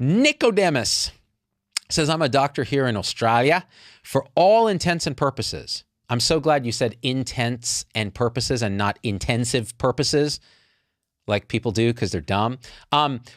Nicodemus says, I'm a doctor here in Australia. For all intents and purposes, I'm so glad you said intents and purposes and not intensive purposes like people do because they're dumb.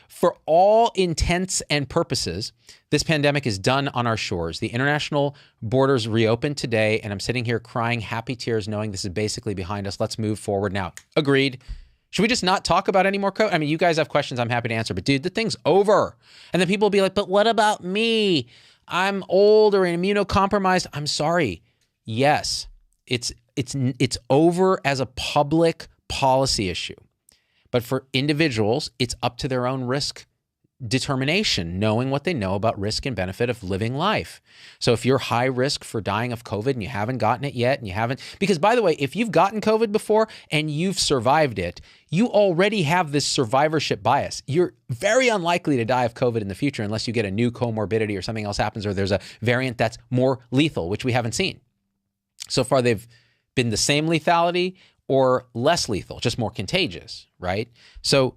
For all intents and purposes, this pandemic is done on our shores. The international borders reopened today, and I'm sitting here crying happy tears knowing this is basically behind us. Let's move forward now. Agreed. Should we just not talk about any more COVID? I mean, you guys have questions, I'm happy to answer, but dude, the thing's over. And then people will be like, but what about me? I'm old or immunocompromised. I'm sorry. Yes, it's over as a public policy issue. But for individuals, it's up to their own risk determination, knowing what they know about risk and benefit of living life. So if you're high risk for dying of COVID and you haven't gotten it yet, and you haven't, because by the way, if you've gotten COVID before and you've survived it, you already have this survivorship bias. You're very unlikely to die of COVID in the future unless you get a new comorbidity or something else happens, or there's a variant that's more lethal, which we haven't seen. So far, they've been the same lethality or less lethal, just more contagious, right? So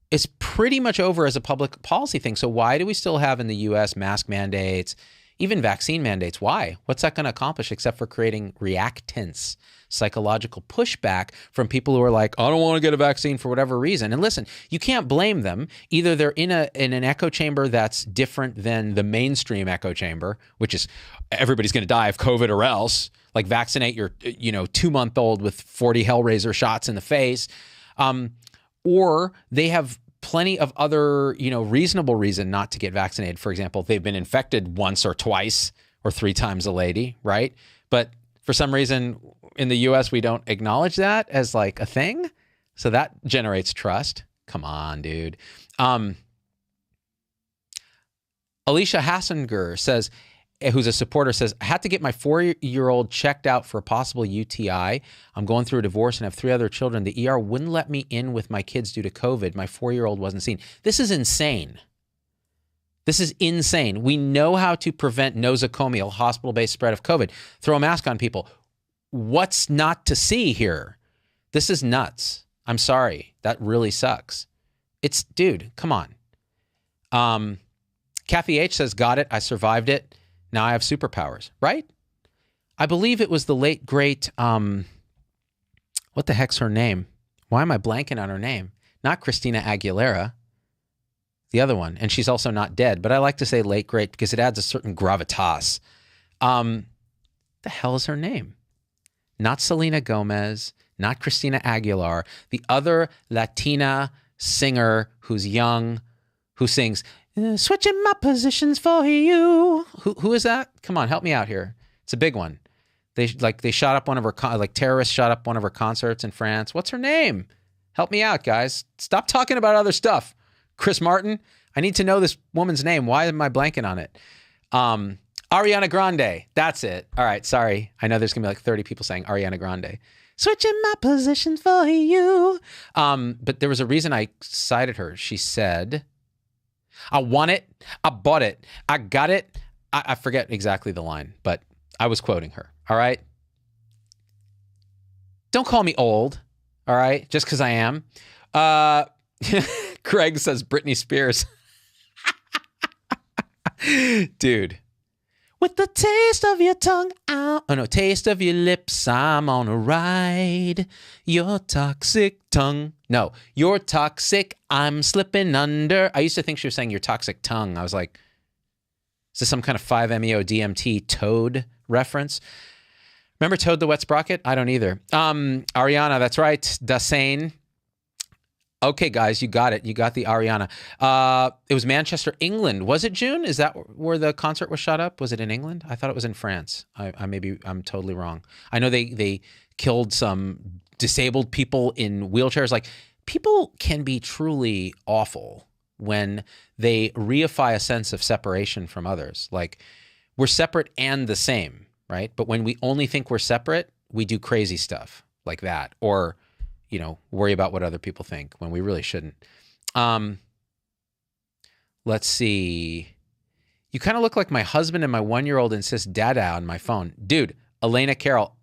it's pretty much over as a public policy thing. So why do we still have in the US mask mandates, even vaccine mandates? Why? What's that going to accomplish except for creating reactance, psychological pushback from people who are like, I don't want to get a vaccine for whatever reason. And listen, you can't blame them. Either they're in an echo chamber that's different than the mainstream echo chamber, which is everybody's going to die of COVID or else, like vaccinate your 2-month-old with 40 Hellraiser shots in the face. Or they have plenty of other, reasonable reason not to get vaccinated. For example, they've been infected once or twice or 3 times a lady, right? But for some reason in the US, we don't acknowledge that as like a thing. So that generates trust. Come on, dude. Alicia Hassinger says, who's a supporter, says, I had to get my 4-year-old checked out for a possible UTI. I'm going through a divorce and have 3 other children. The ER wouldn't let me in with my kids due to COVID. My 4-year-old wasn't seen. This is insane. This is insane. We know how to prevent nosocomial, hospital-based spread of COVID. Throw a mask on people. What's not to see here? This is nuts. I'm sorry. That really sucks. Dude, come on. Kathy H says, got it. I survived it. Now I have superpowers, right? I believe it was the late, great, what the heck's her name? Why am I blanking on her name? Not Christina Aguilera, the other one. And she's also not dead, but I like to say late, great because it adds a certain gravitas. The hell is her name? Not Selena Gomez, not Christina Aguilar, the other Latina singer who's young, who sings, switching my positions for you. Who is that? Come on, help me out here. It's a big one. They shot up one of her, terrorists shot up one of her concerts in France. What's her name? Help me out, guys. Stop talking about other stuff. Chris Martin. I need to know this woman's name. Why am I blanking on it? Ariana Grande. That's it. All right, sorry. I know there's going to be like 30 people saying Ariana Grande. Switching my positions for you. But there was a reason I cited her. She said, I want it. I bought it. I got it. I forget exactly the line, but I was quoting her. All right. Don't call me old. All right. Just because I am. Craig says Britney Spears. Dude. With the taste of your tongue, taste of your lips, I'm on a ride. Your toxic tongue. No, you're toxic, I'm slipping under. I used to think she was saying your toxic tongue. I was like, is this some kind of 5-MeO DMT Toad reference? Remember Toad the Wet Sprocket? I don't either. Ariana, that's right. Dasein. Okay, guys, you got it. You got the Ariana. It was Manchester, England. Was it June? Is that where the concert was shot up? Was it in England? I thought it was in France. I'm totally wrong. I know they killed some disabled people in wheelchairs. Like, people can be truly awful when they reify a sense of separation from others. Like, we're separate and the same, right? But when we only think we're separate, we do crazy stuff like that. Or worry about what other people think when we really shouldn't. Let's see. You kind of look like my husband and my 1-year-old insist dada on my phone. Dude, Elena Carroll.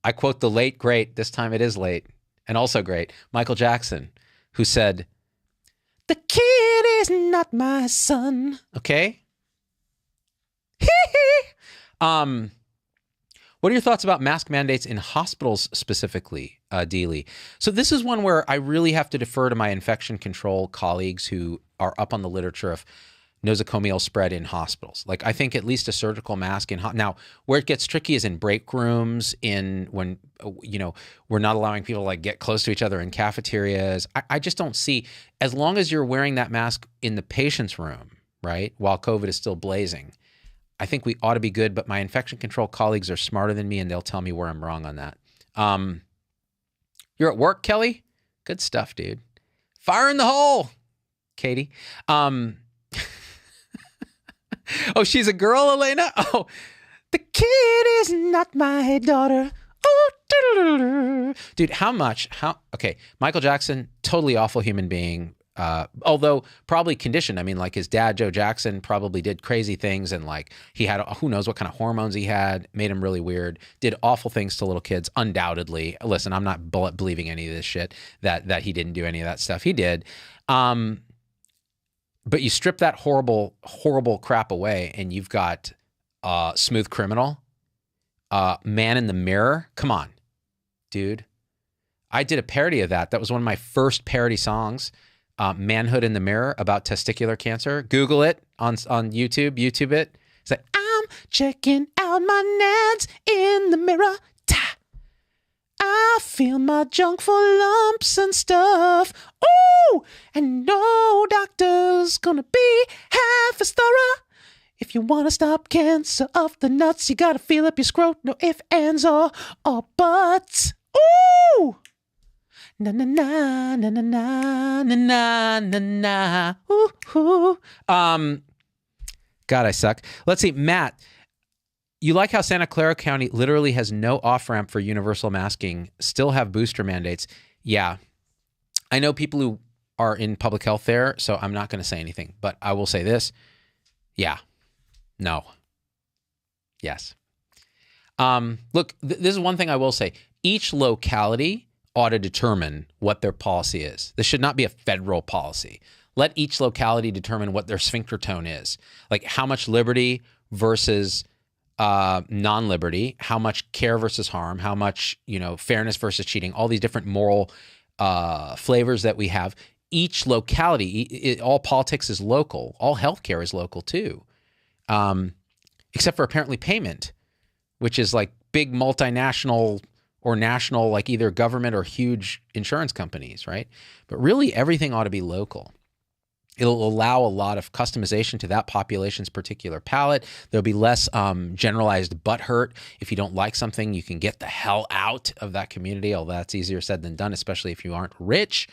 I quote the late, great, this time it is late, and also great, Michael Jackson, who said, The kid is not my son. Okay. What are your thoughts about mask mandates in hospitals specifically, Dealey? So this is one where I really have to defer to my infection control colleagues who are up on the literature of nosocomial spread in hospitals. Like, I think at least a surgical mask in now, where it gets tricky is in break rooms, in when, you know, we're not allowing people to like get close to each other in cafeterias. I just don't see, as long as you're wearing that mask in the patient's room, right, while COVID is still blazing, I think we ought to be good, but my infection control colleagues are smarter than me, and they'll tell me where I'm wrong on that. You're at work, Kelly? Good stuff, dude. Fire in the hole, Katie. Oh, she's a girl, Elena? Oh, the kid is not my daughter. Oh, dude, okay, Michael Jackson, totally awful human being. Although probably conditioned. I mean, like his dad, Joe Jackson, probably did crazy things, and like he had who knows what kind of hormones he had, made him really weird, did awful things to little kids, undoubtedly. Listen, I'm not believing any of this shit that he didn't do any of that stuff. He did. But you strip that horrible, horrible crap away, and you've got Smooth Criminal, Man in the Mirror. Come on, dude. I did a parody of that. That was one of my first parody songs. Manhood in the Mirror, about testicular cancer. Google it on YouTube. YouTube it. It's like, I'm checking out my nads in the mirror. Ta. I feel my junk full of lumps and stuff. Ooh, and no doctor's gonna be half as thorough. If you want to stop cancer of the nuts, you gotta feel up your scrot. No ifs, ands, or buts. Ooh! Na na na na na na na na na. Ooh, ooh. God, I suck. Let's see, Matt. You like how Santa Clara County literally has no off-ramp for universal masking, still have booster mandates. Yeah. I know people who are in public health there, so I'm not going to say anything, but I will say this. Yeah. No. Yes. Look, this is one thing I will say. Each locality ought to determine what their policy is. This should not be a federal policy. Let each locality determine what their sphincter tone is. Like how much liberty versus non-liberty, how much care versus harm, how much, fairness versus cheating, all these different moral flavors that we have. Each locality, all politics is local. All healthcare is local too. Except for apparently payment, which is like big multinational or national, like either government or huge insurance companies, right? But really everything ought to be local. It'll allow a lot of customization to that population's particular palate. There'll be less generalized butt hurt. If you don't like something, you can get the hell out of that community. Although that's easier said than done, especially if you aren't rich.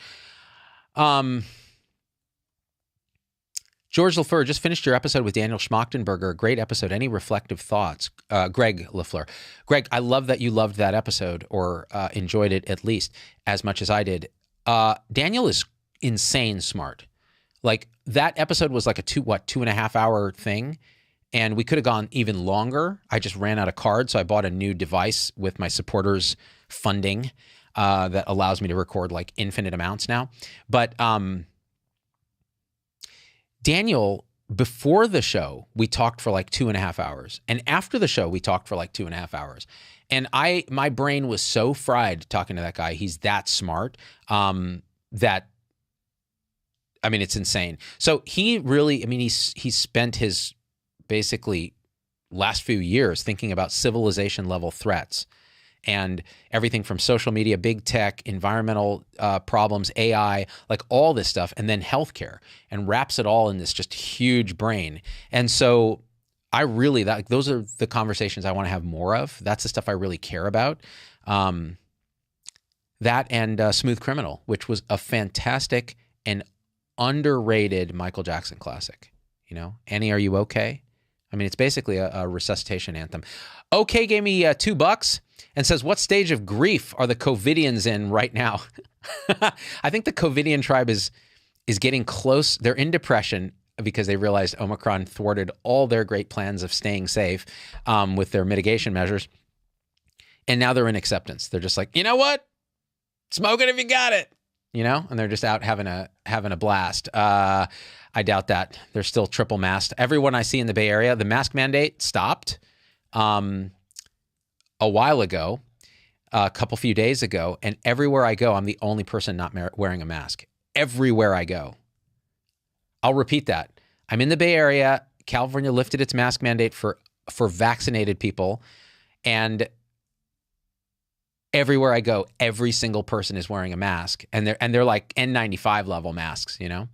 George LaFleur, just finished your episode with Daniel Schmachtenberger. Great episode. Any reflective thoughts? Greg LaFleur. Greg, I love that you loved that episode or enjoyed it at least as much as I did. Daniel is insane smart. Like that episode was like a 2.5 hour thing. And we could have gone even longer. I just ran out of cards. So I bought a new device with my supporters funding that allows me to record like infinite amounts now. But Daniel, before the show, we talked for like 2.5 hours. And after the show, we talked for like 2.5 hours. And my brain was so fried talking to that guy. He's that smart it's insane. So he really, he's spent his basically last few years thinking about civilization level threats and everything from social media, big tech, environmental problems, AI, like all this stuff, and then healthcare, and wraps it all in this just huge brain. And so I really, those are the conversations I want to have more of. That's the stuff I really care about. That and Smooth Criminal, which was a fantastic and underrated Michael Jackson classic. Annie, are you okay? It's basically a resuscitation anthem. Okay gave me $2 and says, what stage of grief are the COVIDians in right now? I think the COVIDian tribe is getting close. They're in depression because they realized Omicron thwarted all their great plans of staying safe with their mitigation measures. And now they're in acceptance. They're just like, you know what? Smoke it if you got it. you know, and they're just out having a blast. I doubt that. They're still triple masked. Everyone I see in the Bay Area, the mask mandate stopped a while ago, few days ago, and everywhere I go, I'm the only person not wearing a mask. Everywhere I go. I'll repeat that. I'm in the Bay Area. California lifted its mask mandate for vaccinated people, and everywhere I go, every single person is wearing a mask, and they're like N95 level masks, you know.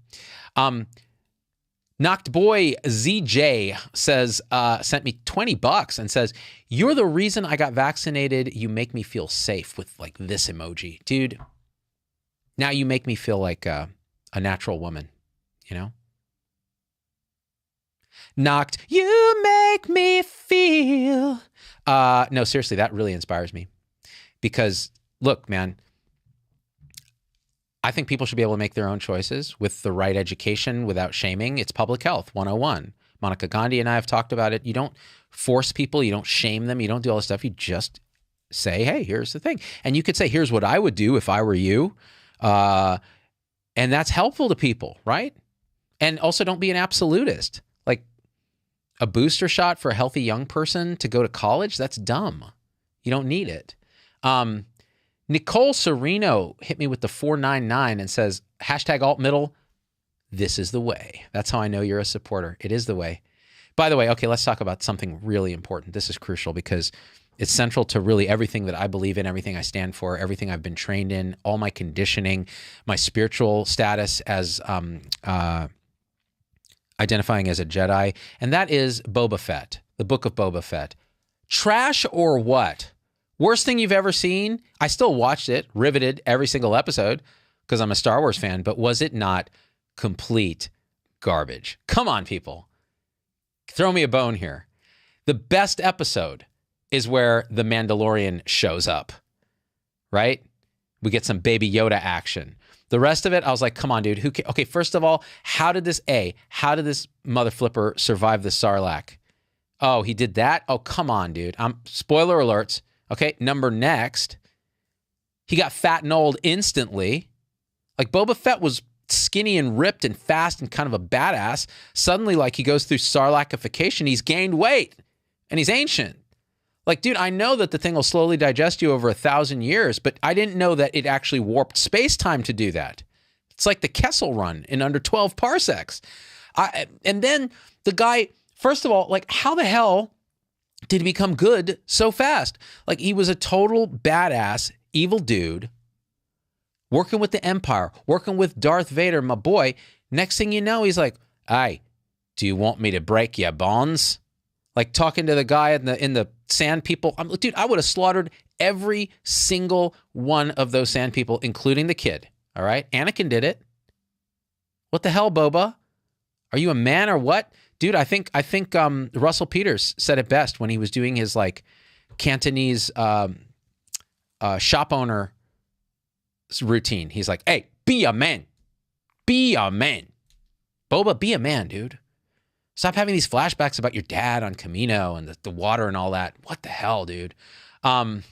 Knocked Boy ZJ says, sent me $20 and says, "You're the reason I got vaccinated. You make me feel safe," with like this emoji. Dude, now you make me feel like a natural woman, you know? Knocked, you make me feel. No, seriously, that really inspires me. Because, look, man, I think people should be able to make their own choices with the right education without shaming. It's public health 101. Monica Gandhi and I have talked about it. You don't force people. You don't shame them. You don't do all this stuff. You just say, hey, here's the thing. And you could say, here's what I would do if I were you. And that's helpful to people, right? And also don't be an absolutist. Like a booster shot for a healthy young person to go to college, that's dumb. You don't need it. Nicole Sereno hit me with the 499 and says, #alt-middle, this is the way. That's how I know you're a supporter. It is the way. By the way, okay, let's talk about something really important. This is crucial because it's central to really everything that I believe in, everything I stand for, everything I've been trained in, all my conditioning, my spiritual status as identifying as a Jedi, and that is Boba Fett, the book of Boba Fett. Trash or what? Worst thing you've ever seen? I still watched it, riveted every single episode because I'm a Star Wars fan, but was it not complete garbage? Come on, people. Throw me a bone here. The best episode is where the Mandalorian shows up, right? We get some Baby Yoda action. The rest of it, I was like, come on, dude. Okay, first of all, how did this mother flipper survive the Sarlacc? Oh, he did that? Oh, come on, dude. Spoiler alerts. Okay, next. He got fat and old instantly. Like Boba Fett was skinny and ripped and fast and kind of a badass. Suddenly, like he goes through Sarlaccification, he's gained weight and he's ancient. Like, dude, I know that the thing will slowly digest you over 1,000 years, but I didn't know that it actually warped space-time to do that. It's like the Kessel Run in under 12 parsecs. And then the guy, first of all, like how the hell did he become good so fast? Like he was a total badass, evil dude, working with the Empire, working with Darth Vader, my boy. Next thing you know, he's like, "Hey, do you want me to break your bonds?" Like talking to the guy in the sand people. Dude, I would have slaughtered every single one of those sand people, including the kid. All right? Anakin did it. What the hell, Boba? Are you a man or what? Dude, I think Russell Peters said it best when he was doing his like Cantonese shop owner routine. He's like, "Hey, be a man. Be a man. Boba, be a man, dude. Stop having these flashbacks about your dad on Camino and the water and all that. What the hell, dude?" I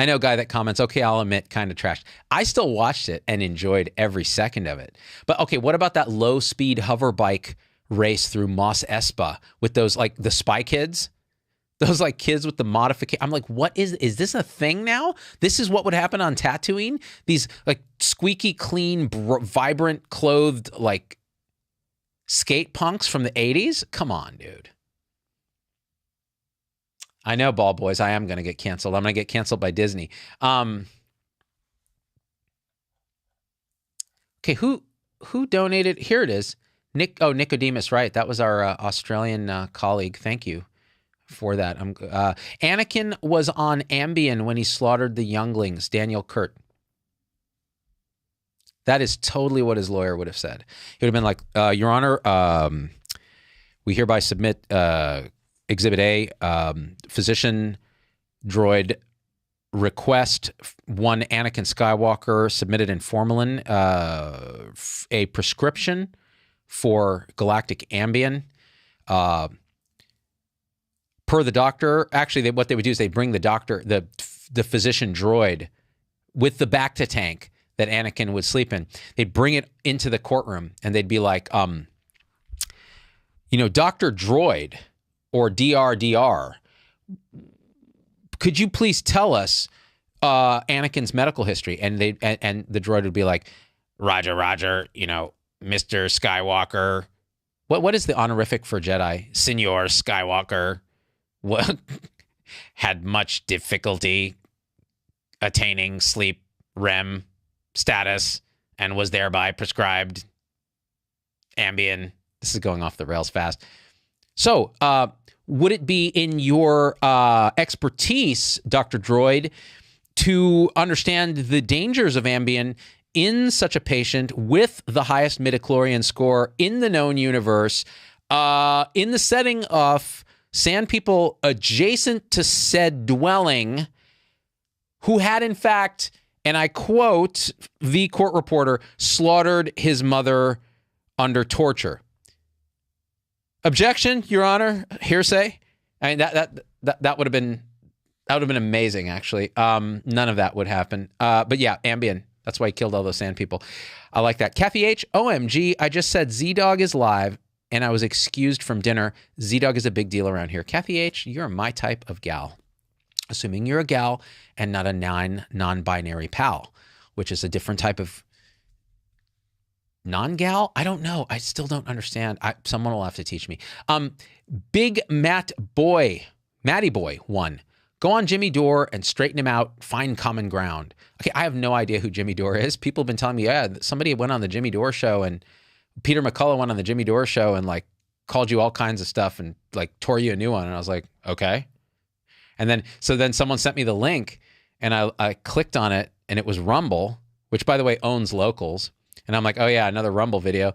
know a guy that comments, okay, I'll admit, kind of trash. I still watched it and enjoyed every second of it. But okay, what about that low-speed hover bike race through Mos Espa with those, like, the Spy Kids? Those, like, kids with the modification. I'm like, what is this a thing now? This is what would happen on Tatooine? These, like, squeaky clean, vibrant, clothed, like, skate punks from the 80s? Come on, dude. I know, ball boys, I am going to get canceled. I'm going to get canceled by Disney. Okay, who donated? Here it is. Nicodemus, right. That was our Australian colleague. Thank you for that. Anakin was on Ambien when he slaughtered the younglings, Daniel Kurt. That is totally what his lawyer would have said. He would have been like, Your Honor, we hereby submit Exhibit A, physician droid request, one Anakin Skywalker submitted in formalin, a prescription for galactic Ambien. Per the doctor, actually, what they would do is they bring the doctor, the physician droid with the Bacta tank that Anakin would sleep in. They'd bring it into the courtroom and they'd be like, Dr. Droid or DRDR, could you please tell us Anakin's medical history? And the droid would be like, Roger, Mr. Skywalker. What is the honorific for Jedi? Senor Skywalker. What had much difficulty attaining sleep REM status and was thereby prescribed Ambien. This is going off the rails fast. So, would it be in your expertise, Dr. Droid, to understand the dangers of Ambien in such a patient with the highest midichlorian score in the known universe, in the setting of sand people adjacent to said dwelling, who had in fact, and I quote the court reporter, slaughtered his mother under torture? Objection, Your Honor. Hearsay. I mean, that would have been amazing, actually. None of that would happen. But yeah, Ambien. That's why he killed all those sand people. I like that. Kathy H. OMG, I just said Z-Dog is live and I was excused from dinner. Z-Dog is a big deal around here. Kathy H., you're my type of gal. Assuming you're a gal and not a non-binary pal, which is a different type of non-gal? I don't know. I still don't understand. Someone will have to teach me. Big Matty Boy 1. Go on Jimmy Dore and straighten him out. Find common ground. Okay, I have no idea who Jimmy Dore is. People have been telling me, yeah, somebody went on the Jimmy Dore show and Peter McCullough went on the Jimmy Dore show and like called you all kinds of stuff and like tore you a new one. And I was like, okay. And then someone sent me the link and I clicked on it and it was Rumble, which by the way owns Locals. And I'm like, oh yeah, another Rumble video.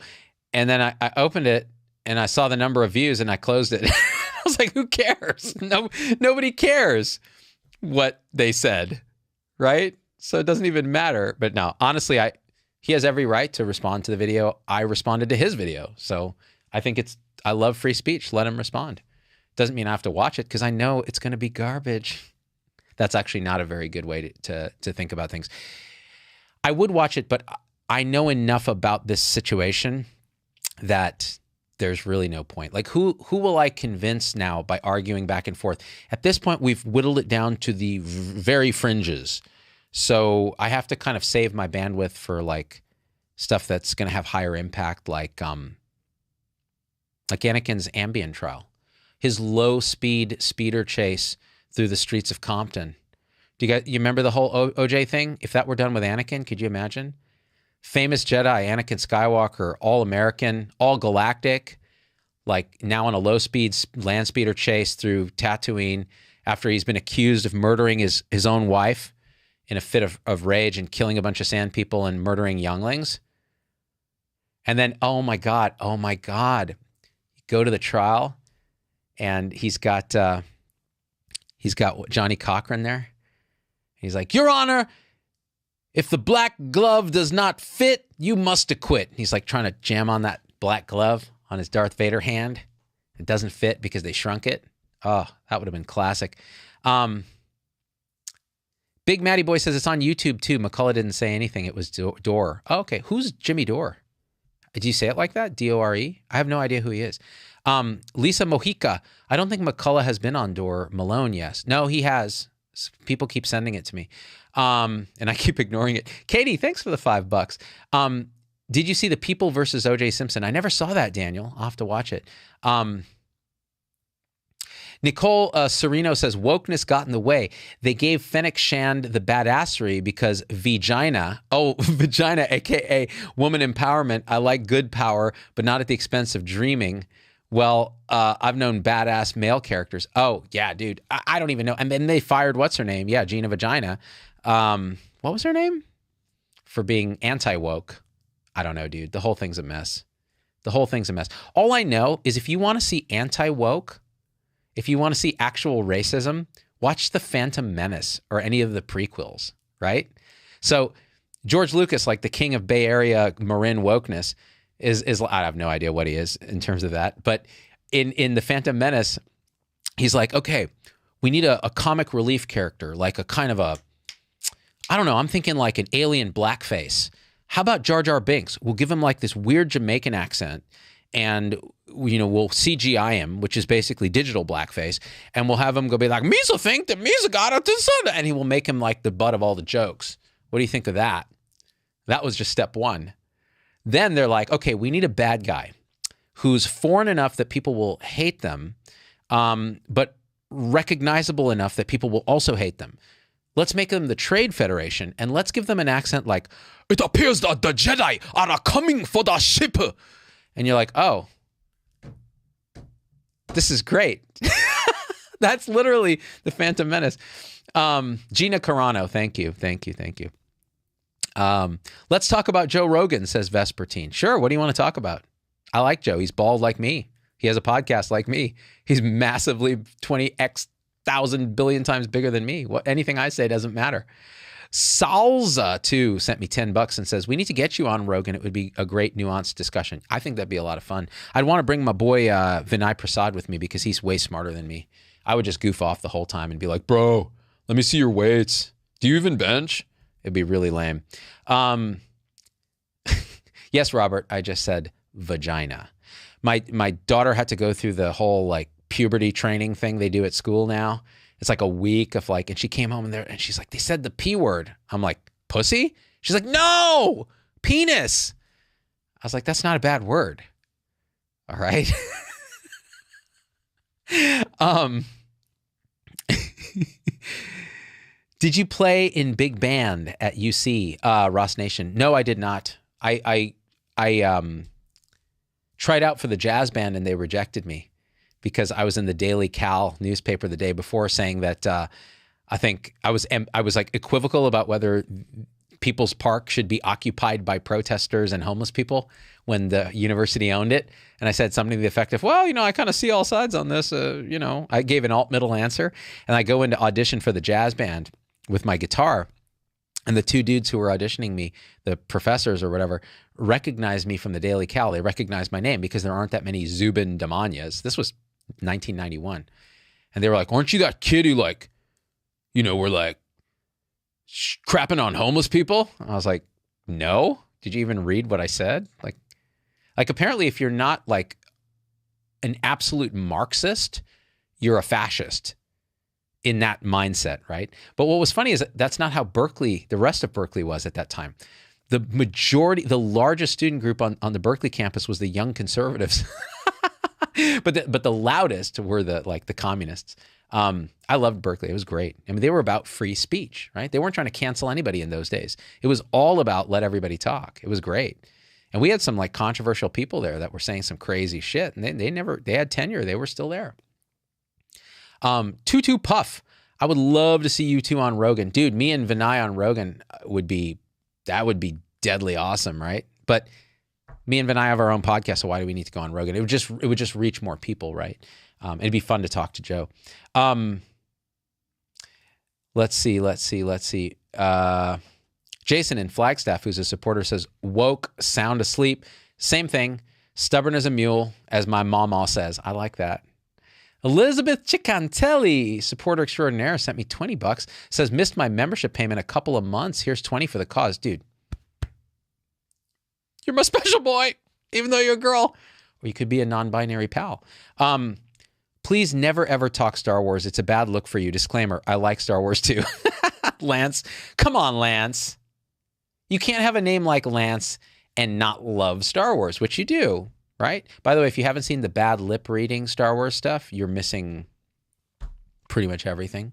And then I opened it and I saw the number of views and I closed it. I was like, who cares? Nobody cares what they said, right? So it doesn't even matter. But no, honestly, he has every right to respond to the video. I responded to his video. So I think I love free speech. Let him respond. Doesn't mean I have to watch it because I know it's going to be garbage. That's actually not a very good way to think about things. I would watch it, but I know enough about this situation that there's really no point. Like who will I convince now by arguing back and forth? At this point, we've whittled it down to the very fringes. So I have to kind of save my bandwidth for like stuff that's going to have higher impact, like Anakin's Ambien trial, his low speeder chase through the streets of Compton. You remember the whole OJ thing? If that were done with Anakin, could you imagine? Famous Jedi, Anakin Skywalker, all American, all galactic, like now on a low speed land speeder chase through Tatooine after he's been accused of murdering his own wife in a fit of rage and killing a bunch of sand people and murdering younglings. And then, oh my God, you go to the trial and he's got Johnny Cochran there. He's like, Your Honor, if the black glove does not fit, you must acquit. He's like trying to jam on that black glove on his Darth Vader hand. It doesn't fit because they shrunk it. Oh, that would have been classic. Big Matty Boy says it's on YouTube too. McCullough didn't say anything. It was Dore. Oh, okay. Who's Jimmy Dore? Did you say it like that? D-O-R-E? I have no idea who he is. Lisa Mojica. I don't think McCullough has been on Dore. Malone, yes. No, he has. People keep sending it to me. And I keep ignoring it. Katie, thanks for the $5. Did you see The People versus O.J. Simpson? I never saw that, Daniel. I'll have to watch it. Nicole Sereno says, wokeness got in the way. They gave Fennec Shand the badassery because vagina, a.k.a. woman empowerment. I like good power, but not at the expense of dreaming. Well, I've known badass male characters. Oh, yeah, dude. I don't even know. And then they fired, what's her name? Yeah, Gina Vagina. What was her name? For being anti-woke. I don't know, dude. The whole thing's a mess. All I know is if you want to see anti-woke, if you want to see actual racism, watch The Phantom Menace or any of the prequels, right? So George Lucas, like the king of Bay Area Marin wokeness, is I have no idea what he is in terms of that. But in The Phantom Menace, he's like, okay, we need a comic relief character, like a kind of I don't know. I'm thinking like an alien blackface. How about Jar Jar Binks? We'll give him like this weird Jamaican accent, and we'll CGI him, which is basically digital blackface, and we'll have him go be like, Misa think that Misa got it this Sunday, and he will make him like the butt of all the jokes. What do you think of that? That was just step one. Then they're like, okay, we need a bad guy who's foreign enough that people will hate them, but recognizable enough that people will also hate them. Let's make them the Trade Federation, and let's give them an accent like, it appears that the Jedi are coming for the ship. And you're like, oh, this is great. That's literally the Phantom Menace. Gina Carano, thank you. Let's talk about Joe Rogan, says Vespertine. Sure, what do you want to talk about? I like Joe. He's bald like me. He has a podcast like me. He's massively 20x 1,000 billion times bigger than me. Anything I say doesn't matter. Salza, too, sent me $10 and says, we need to get you on, Rogan. It would be a great nuanced discussion. I think that'd be a lot of fun. I'd want to bring my boy Vinay Prasad with me because he's way smarter than me. I would just goof off the whole time and be like, bro, let me see your weights. Do you even bench? It'd be really lame. Yes, Robert, I just said vagina. My daughter had to go through the whole like puberty training thing they do at school now. It's like a week of like, and she came home and she's like, they said the P word. I'm like, pussy? She's like, no, penis. I was like, that's not a bad word. All right. Did you play in big band at UC, Ross Nation? No, I did not. I tried out for the jazz band and they rejected me because I was in the Daily Cal newspaper the day before saying that I think I was like equivocal about whether People's Park should be occupied by protesters and homeless people when the university owned it. And I said something to the effect of, well, I kind of see all sides on this. I gave an alt-middle answer, and I go into audition for the jazz band with my guitar. And the two dudes who were auditioning me, the professors or whatever, recognized me from the Daily Cal. They recognized my name because there aren't that many Zubin Damanias. This was 1991. And they were like, aren't you that kid who like, we're like crapping on homeless people? I was like, no. Did you even read what I said? Like apparently if you're not like an absolute Marxist, you're a fascist in that mindset, right? But what was funny is that's not how the rest of Berkeley was at that time. The largest student group on the Berkeley campus was the young conservatives. but the loudest were the communists. I loved Berkeley. It was great. I mean, they were about free speech, right? They weren't trying to cancel anybody in those days. It was all about let everybody talk. It was great. And we had some like controversial people there that were saying some crazy shit, and they had tenure. They were still there. Tutu Puff. I would love to see you two on Rogan. Dude, me and Vinay on Rogan would be deadly awesome, right? But me and Vinay have our own podcast, so why do we need to go on Rogan? It would just reach more people, right? It'd be fun to talk to Joe. Let's see. Jason in Flagstaff, who's a supporter, says, woke, sound asleep. Same thing. Stubborn as a mule, as my mama says. I like that. Elizabeth Cicantelli, supporter extraordinaire, sent me $20. Says, missed my membership payment a couple of months. Here's 20 for the cause. Dude, you're my special boy, even though you're a girl. Or you could be a non-binary pal. Please never, ever talk Star Wars. It's a bad look for you. Disclaimer, I like Star Wars too. Lance, come on, Lance. You can't have a name like Lance and not love Star Wars, which you do, right? By the way, if you haven't seen the bad lip reading Star Wars stuff, you're missing pretty much everything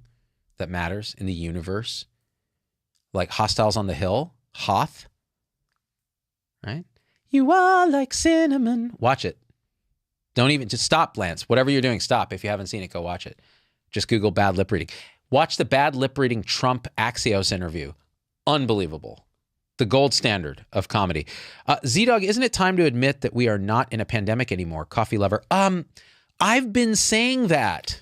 that matters in the universe. Like Hostiles on the Hill, Hoth, right? You are like cinnamon. Watch it. Don't even, just stop, Lance. Whatever you're doing, stop. If you haven't seen it, go watch it. Just Google bad lip reading. Watch the bad lip reading Trump Axios interview. Unbelievable. The gold standard of comedy. Z-Dog, isn't it time to admit that we are not in a pandemic anymore? Coffee lover. I've been saying that.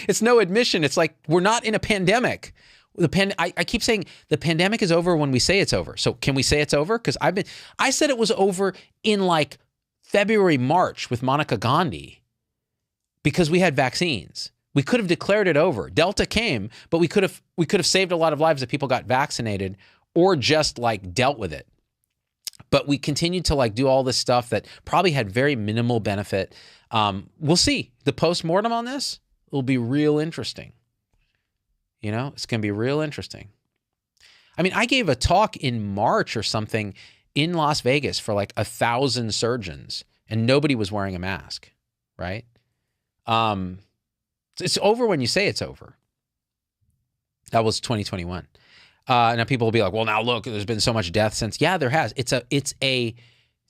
It's no admission. It's like, we're not in a pandemic. I keep saying the pandemic is over when we say it's over. So can we say it's over? Because I said it was over in like February, March with Monica Gandhi because we had vaccines. We could have declared it over. Delta came, but we could have saved a lot of lives if people got vaccinated or just like dealt with it. But we continued to like do all this stuff that probably had very minimal benefit. We'll see. The post-mortem on this will be real interesting. You know, it's going to be real interesting. I mean, I gave a talk in March or something in Las Vegas for like 1,000 surgeons and nobody was wearing a mask, right? It's over when you say it's over. That was 2021. Now people will be like, well, now look, there's been so much death since. Yeah, there has. It's a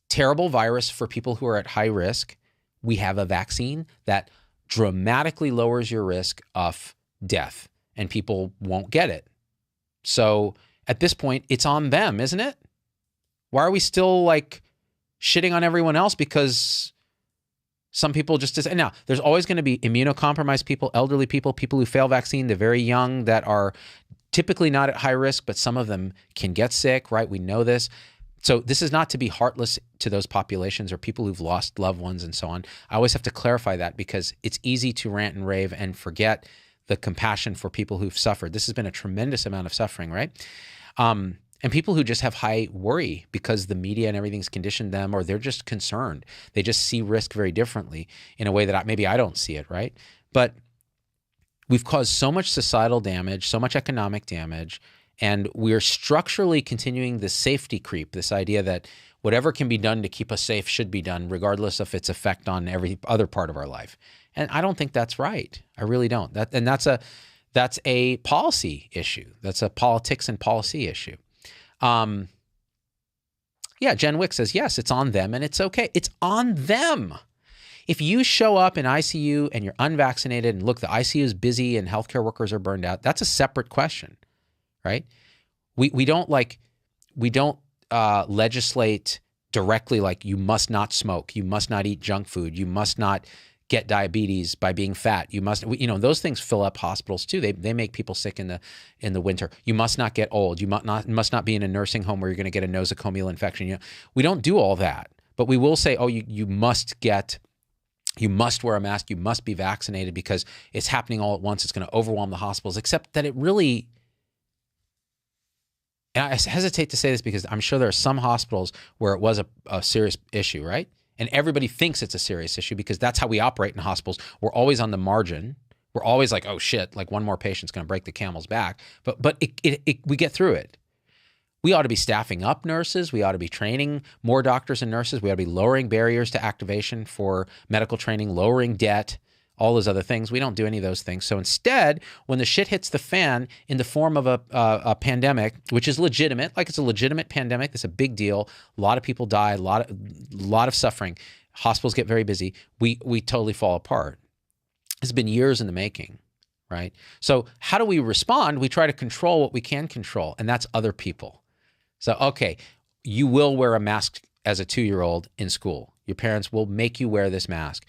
terrible virus for people who are at high risk. We have a vaccine that dramatically lowers your risk of death and people won't get it. So at this point, it's on them, isn't it? Why are we still like shitting on everyone else because some people just, and now there's always going to be immunocompromised people, elderly people, people who fail vaccine, the very young that are typically not at high risk, but some of them can get sick, right? We know this. So this is not to be heartless to those populations or people who've lost loved ones and so on. I always have to clarify that because it's easy to rant and rave and forget the compassion for people who've suffered. This has been a tremendous amount of suffering, right? And people who just have high worry because the media and everything's conditioned them, or they're just concerned. They just see risk very differently in a way that maybe I don't see it, right? But we've caused so much societal damage, so much economic damage, and we're structurally continuing the safety creep, this idea that whatever can be done to keep us safe should be done, regardless of its effect on every other part of our life. And I don't think that's right. I really don't. That's a policy issue. That's a politics and policy issue. Yeah, Jen Wick says, yes, it's on them and it's okay. It's on them. If you show up in ICU and you're unvaccinated and look, the ICU is busy and healthcare workers are burned out, that's a separate question, right? We don't legislate directly like you must not smoke, you must not eat junk food, you must not get diabetes by being fat. You must, those things fill up hospitals too. They make people sick in the winter. You must not get old. You must not be in a nursing home where you're going to get a nosocomial infection. We don't do all that, but we will say, oh, you must wear a mask. You must be vaccinated because it's happening all at once. It's going to overwhelm the hospitals, except that it really, and I hesitate to say this because I'm sure there are some hospitals where it was a serious issue, right? And everybody thinks it's a serious issue because that's how we operate in hospitals. We're always on the margin. We're always like, oh shit, like one more patient's going to break the camel's back. But we get through it. We ought to be staffing up nurses. We ought to be training more doctors and nurses. We ought to be lowering barriers to activation for medical training, lowering debt, all those other things. We don't do any of those things. So instead, when the shit hits the fan in the form of a pandemic, which is legitimate, like it's a legitimate pandemic, it's a big deal. A lot of people die, a lot of suffering. Hospitals get very busy. We totally fall apart. It's been years in the making, right? So how do we respond? We try to control what we can control, and that's other people. So, okay, you will wear a mask as a 2-year-old in school. Your parents will make you wear this mask.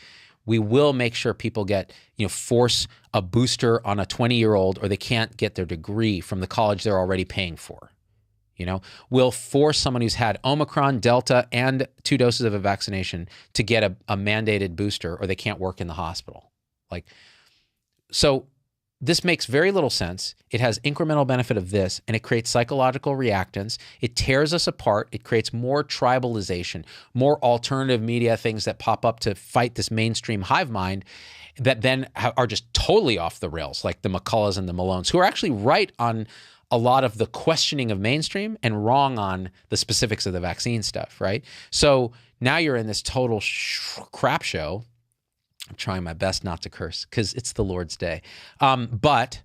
We will make sure people get, force a booster on a 20-year-old or they can't get their degree from the college they're already paying for. We'll force someone who's had Omicron, Delta, and 2 doses of a vaccination to get a mandated booster or they can't work in the hospital. So this makes very little sense. It has incremental benefit of this, and it creates psychological reactance. It tears us apart. It creates more tribalization, more alternative media things that pop up to fight this mainstream hive mind that then are just totally off the rails, like the McCulloughs and the Malones, who are actually right on a lot of the questioning of mainstream and wrong on the specifics of the vaccine stuff, right? So now you're in this total crap show. I'm trying my best not to curse because it's the Lord's Day. But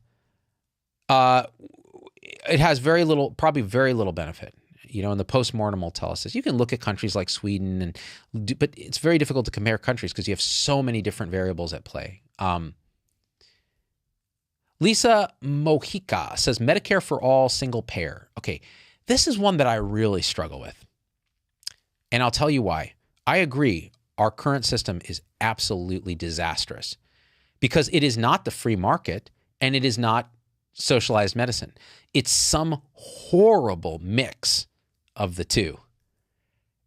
it has probably very little benefit. And the postmortem will tell us this. You can look at countries like Sweden, but it's very difficult to compare countries because you have so many different variables at play. Lisa Mojica says, Medicare for all, single payer. Okay, this is one that I really struggle with. And I'll tell you why. I agree. Our current system is absolutely disastrous because it is not the free market and it is not socialized medicine. It's some horrible mix of the two.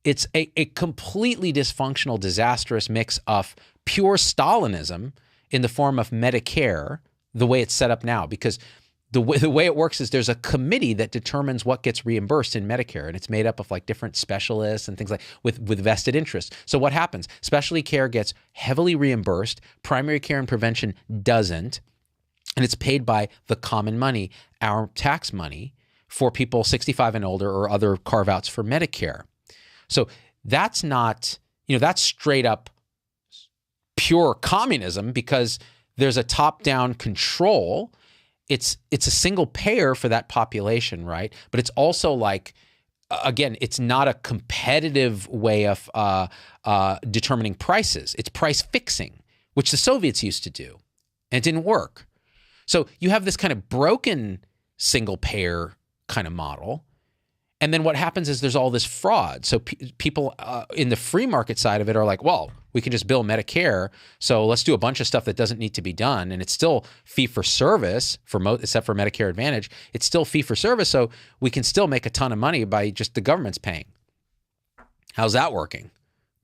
It's a completely dysfunctional, disastrous mix of pure Stalinism in the form of Medicare, the way it's set up now, because the way it works is there's a committee that determines what gets reimbursed in Medicare, and it's made up of like different specialists and things like with vested interests. So what happens? Specialty care gets heavily reimbursed, primary care and prevention doesn't, and it's paid by the common money, our tax money, for people 65 and older or other carve-outs for Medicare. So that's not, that's straight up pure communism because there's a top-down control. It's a single payer for that population, right? But it's also like, again, it's not a competitive way of determining prices. It's price fixing, which the Soviets used to do, and it didn't work. So you have this kind of broken single payer kind of model. And then what happens is there's all this fraud. So people in the free market side of it are like, well, we can just bill Medicare, so let's do a bunch of stuff that doesn't need to be done. And it's still fee for service, except for Medicare Advantage. It's still fee for service, so we can still make a ton of money by just the government's paying. How's that working?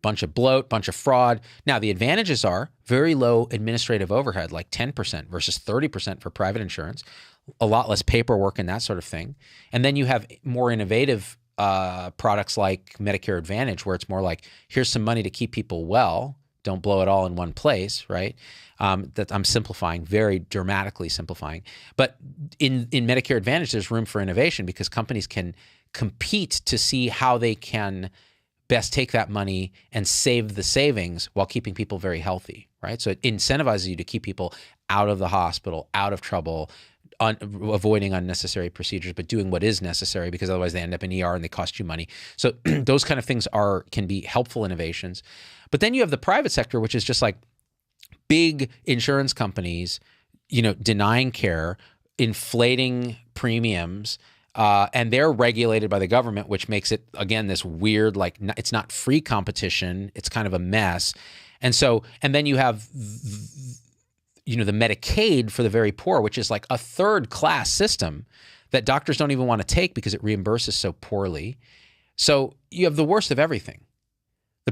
Bunch of bloat, bunch of fraud. Now, the advantages are very low administrative overhead, like 10% versus 30% for private insurance. A lot less paperwork and that sort of thing. And then you have more innovative products like Medicare Advantage, where it's more like, here's some money to keep people well. Don't blow it all in one place, right? That I'm simplifying, very dramatically simplifying. But in Medicare Advantage, there's room for innovation because companies can compete to see how they can best take that money and save the savings while keeping people very healthy, right? So it incentivizes you to keep people out of the hospital, out of trouble, avoiding unnecessary procedures, but doing what is necessary because otherwise they end up in ER and they cost you money. So those kind of things can be helpful innovations. But then you have the private sector, which is just like big insurance companies, denying care, inflating premiums, and they're regulated by the government, which makes it, again, this weird, like it's not free competition. It's kind of a mess. And then you have the Medicaid for the very poor, which is like a third-class system that doctors don't even want to take because it reimburses so poorly. So you have the worst of everything.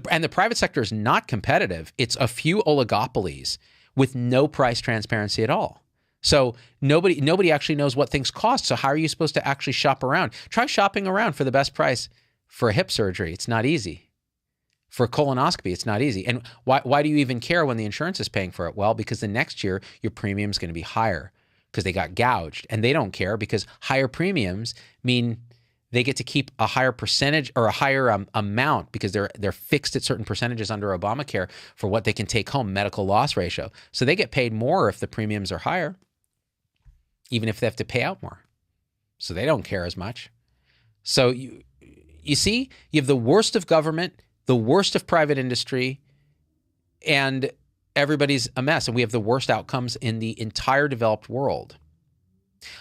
And the private sector is not competitive. It's a few oligopolies with no price transparency at all. So nobody actually knows what things cost. So how are you supposed to actually shop around? Try shopping around for the best price for a hip surgery. It's not easy. For a colonoscopy, it's not easy. And why do you even care when the insurance is paying for it? Well, because the next year, your premium is going to be higher because they got gouged. And they don't care because higher premiums mean they get to keep a higher percentage or a higher amount because they're fixed at certain percentages under Obamacare for what they can take home, medical loss ratio. So they get paid more if the premiums are higher, even if they have to pay out more. So they don't care as much. So you see, you have the worst of government, the worst of private industry, and everybody's a mess. And we have the worst outcomes in the entire developed world.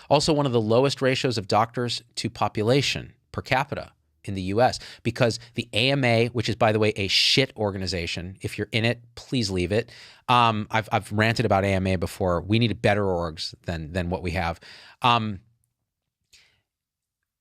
Also, one of the lowest ratios of doctors to population per capita in the US, because the AMA, which is, by the way, a shit organization. If you're in it, please leave it. I've ranted about AMA before. We need better orgs than what we have.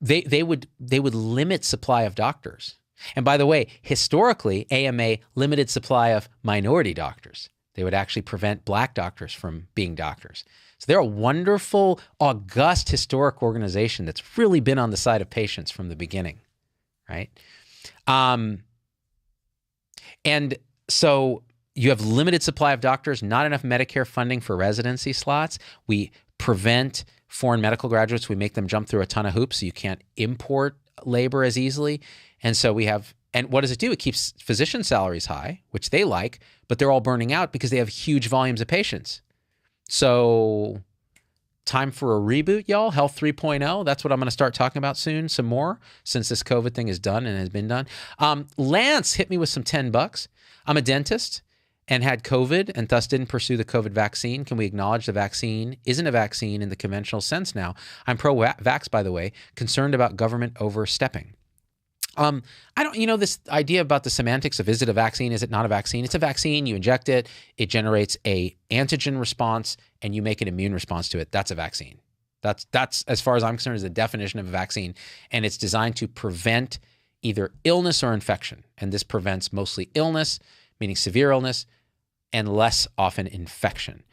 They would limit supply of doctors. And by the way, historically, AMA limited supply of minority doctors. They would actually prevent black doctors from being doctors. So they're a wonderful, august, historic organization that's really been on the side of patients from the beginning, right? And so you have limited supply of doctors, not enough Medicare funding for residency slots. We prevent foreign medical graduates. We make them jump through a ton of hoops so you can't import labor as easily. And so we have, and what does it do? It keeps physician salaries high, which they like, but they're all burning out because they have huge volumes of patients. So time for a reboot, y'all. Health 3.0. That's what I'm going to start talking about soon, some more, since this COVID thing is done and has been done. Lance hit me with some $10. I'm a dentist and had COVID and thus didn't pursue the COVID vaccine. Can we acknowledge the vaccine isn't a vaccine in the conventional sense now? I'm pro-vax, by the way, concerned about government overstepping. I don't, this idea about the semantics of is it a vaccine, is it not a vaccine? It's a vaccine, you inject it, it generates a antigen response, and you make an immune response to it. That's a vaccine. That's as far as I'm concerned, is the definition of a vaccine. And it's designed to prevent either illness or infection. And this prevents mostly illness, meaning severe illness, and less often infection.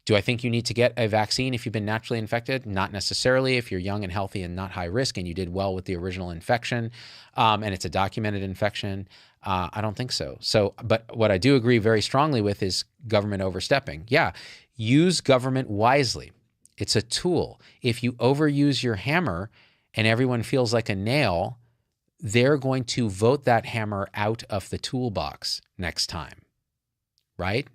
Do I think you need to get a vaccine if you've been naturally infected? Not necessarily. If you're young and healthy and not high risk and you did well with the original infection, and it's a documented infection, I don't think so. But what I do agree very strongly with is government overstepping. Yeah, use government wisely. It's a tool. If you overuse your hammer and everyone feels like a nail, they're going to vote that hammer out of the toolbox next time, right?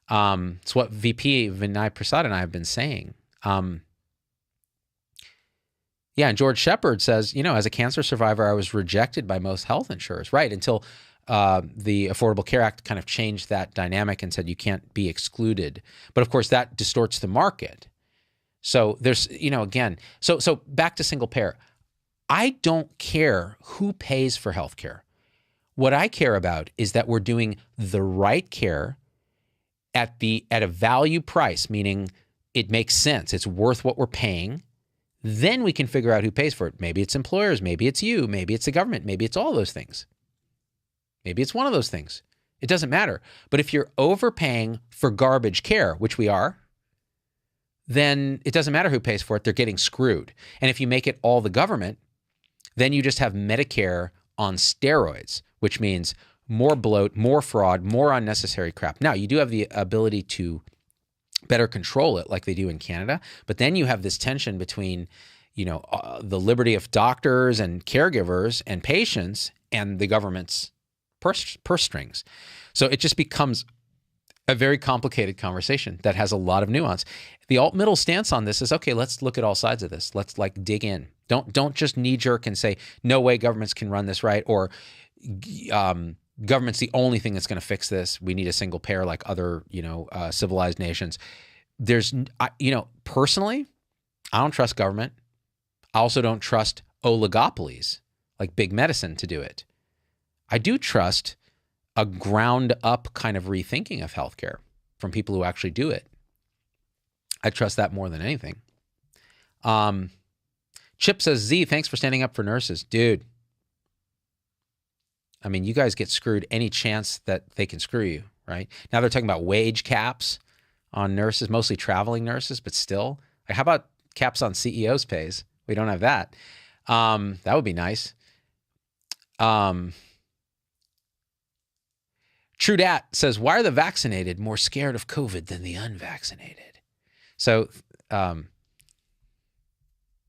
It's what VP Vinay Prasad and I have been saying. And George Shepard says, as a cancer survivor, I was rejected by most health insurers, right? Until the Affordable Care Act kind of changed that dynamic and said you can't be excluded. But of course, that distorts the market. So there's, again, so back to single payer. I don't care who pays for healthcare. What I care about is that we're doing the right care at a value price, meaning it makes sense. It's worth what we're paying. Then we can figure out who pays for it. Maybe it's employers, maybe it's you, maybe it's the government, maybe it's all those things. Maybe it's one of those things. It doesn't matter. But if you're overpaying for garbage care, which we are, then it doesn't matter who pays for it. They're getting screwed. And if you make it all the government, then you just have Medicare on steroids, which means more bloat, more fraud, more unnecessary crap. Now, you do have the ability to better control it like they do in Canada, but then you have this tension between, the liberty of doctors and caregivers and patients and the government's purse strings. So it just becomes a very complicated conversation that has a lot of nuance. The alt-middle stance on this is, okay, let's look at all sides of this. Let's dig in. Don't just knee-jerk and say, no way governments can run this right, or government's the only thing that's going to fix this. We need a single payer like other, civilized nations. Personally, I don't trust government. I also don't trust oligopolies like big medicine to do it. I do trust a ground up kind of rethinking of healthcare from people who actually do it. I trust that more than anything. Chip says, Z, thanks for standing up for nurses. Dude, I mean, you guys get screwed any chance that they can screw you, right? Now they're talking about wage caps on nurses, mostly traveling nurses, but still. How about caps on CEOs' pays? We don't have that. That would be nice. True Dat says, why are the vaccinated more scared of COVID than the unvaccinated? So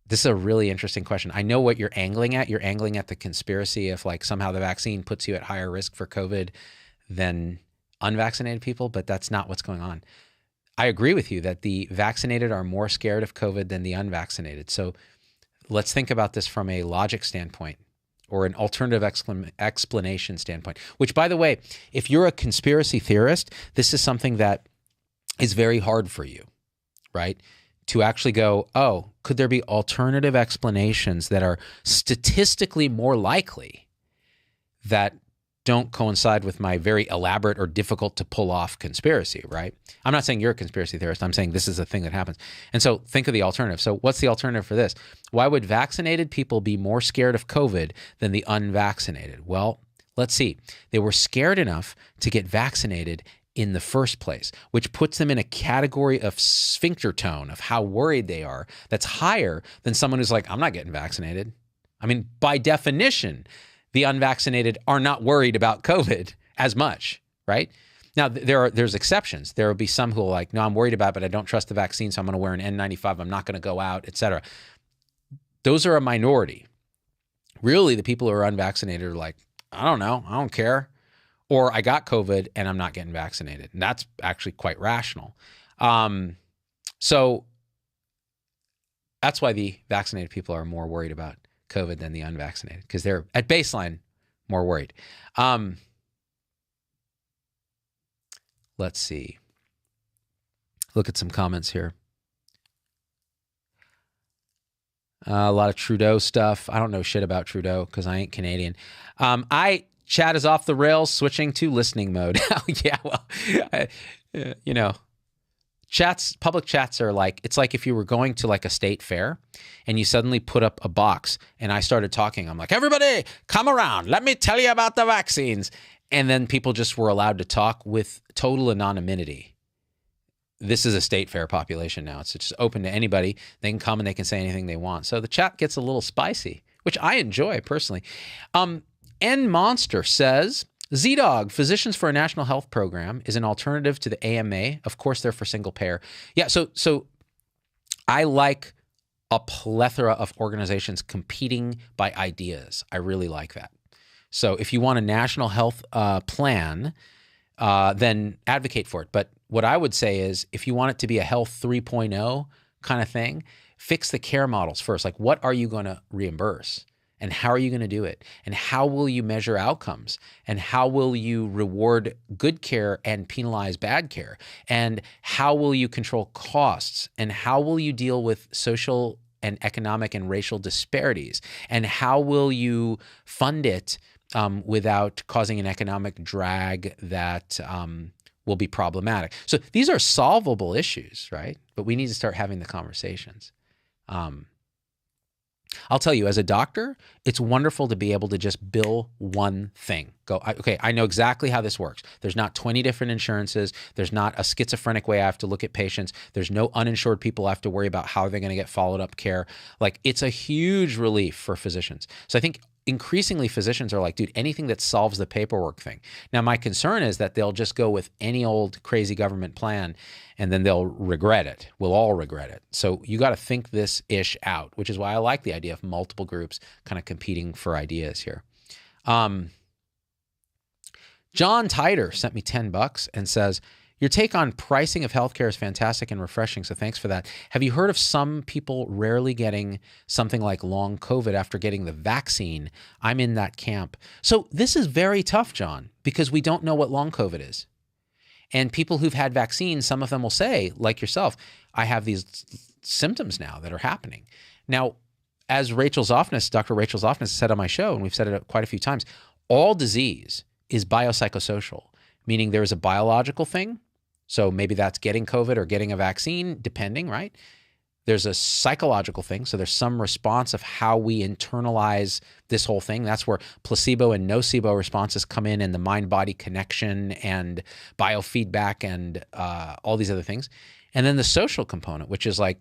this is a really interesting question. I know what you're angling at. You're angling at the conspiracy of like somehow the vaccine puts you at higher risk for COVID than unvaccinated people, but that's not what's going on. I agree with you that the vaccinated are more scared of COVID than the unvaccinated. So let's think about this from a logic standpoint or an alternative explanation standpoint, which, by the way, if you're a conspiracy theorist, this is something that is very hard for you, right? To actually go, oh, could there be alternative explanations that are statistically more likely that don't coincide with my very elaborate or difficult to pull off conspiracy, right? I'm not saying you're a conspiracy theorist. I'm saying this is a thing that happens. And so think of the alternative. So what's the alternative for this? Why would vaccinated people be more scared of COVID than the unvaccinated? Well, let's see. They were scared enough to get vaccinated in the first place, which puts them in a category of sphincter tone of how worried they are that's higher than someone who's like, I'm not getting vaccinated. I mean, by definition, the unvaccinated are not worried about COVID as much, right? Now, there's exceptions. There will be some who are like, no, I'm worried about it, but I don't trust the vaccine, so I'm going to wear an N95. I'm not going to go out, et cetera. Those are a minority. Really, the people who are unvaccinated are like, I don't know, I don't care. Or I got COVID and I'm not getting vaccinated. And that's actually quite rational. So that's why the vaccinated people are more worried about COVID than the unvaccinated, because they're at baseline more worried. Let's see. Look at some comments here. A lot of Trudeau stuff. I don't know shit about Trudeau because I ain't Canadian. Chat is off the rails, switching to listening mode. Yeah, well, public chats are like, it's like if you were going to like a state fair and you suddenly put up a box and I started talking. I'm like, everybody come around. Let me tell you about the vaccines. And then people just were allowed to talk with total anonymity. This is a state fair population now. It's just open to anybody. They can come and they can say anything they want. So the chat gets a little spicy, which I enjoy personally. N Monster says, Z-Dog, Physicians for a National Health Program is an alternative to the AMA. Of course, they're for single payer. Yeah, so I like a plethora of organizations competing by ideas. I really like that. So if you want a national health plan, then advocate for it. But what I would say is if you want it to be a health 3.0 kind of thing, fix the care models first. Like, what are you going to reimburse? And how are you going to do it? And how will you measure outcomes? And how will you reward good care and penalize bad care? And how will you control costs? And how will you deal with social and economic and racial disparities? And how will you fund it without causing an economic drag that will be problematic? So these are solvable issues, right? But we need to start having the conversations. I'll tell you, as a doctor, it's wonderful to be able to just bill one thing. Go, okay, I know exactly how this works. There's not 20 different insurances. There's not a schizophrenic way I have to look at patients. There's no uninsured people I have to worry about how they're going to get followed up care. Like, it's a huge relief for physicians. So I think increasingly physicians are like, dude, anything that solves the paperwork thing. Now, my concern is that they'll just go with any old crazy government plan and then they'll regret it. We'll all regret it. So you got to think this ish out, which is why I like the idea of multiple groups kind of competing for ideas here. John Titer sent me $10 and says, your take on pricing of healthcare is fantastic and refreshing, so thanks for that. Have you heard of some people rarely getting something like long COVID after getting the vaccine? I'm in that camp. So this is very tough, John, because we don't know what long COVID is. And people who've had vaccines, some of them will say, like yourself, I have these symptoms now that are happening. Now, as Rachel Zoffness, Dr. Rachel Zoffness said on my show, and we've said it quite a few times, all disease is biopsychosocial, meaning there is a biological thing. So maybe that's getting COVID or getting a vaccine, depending, right? There's a psychological thing. So there's some response of how we internalize this whole thing. That's where placebo and nocebo responses come in, and the mind-body connection and biofeedback and all these other things. And then the social component, which is like,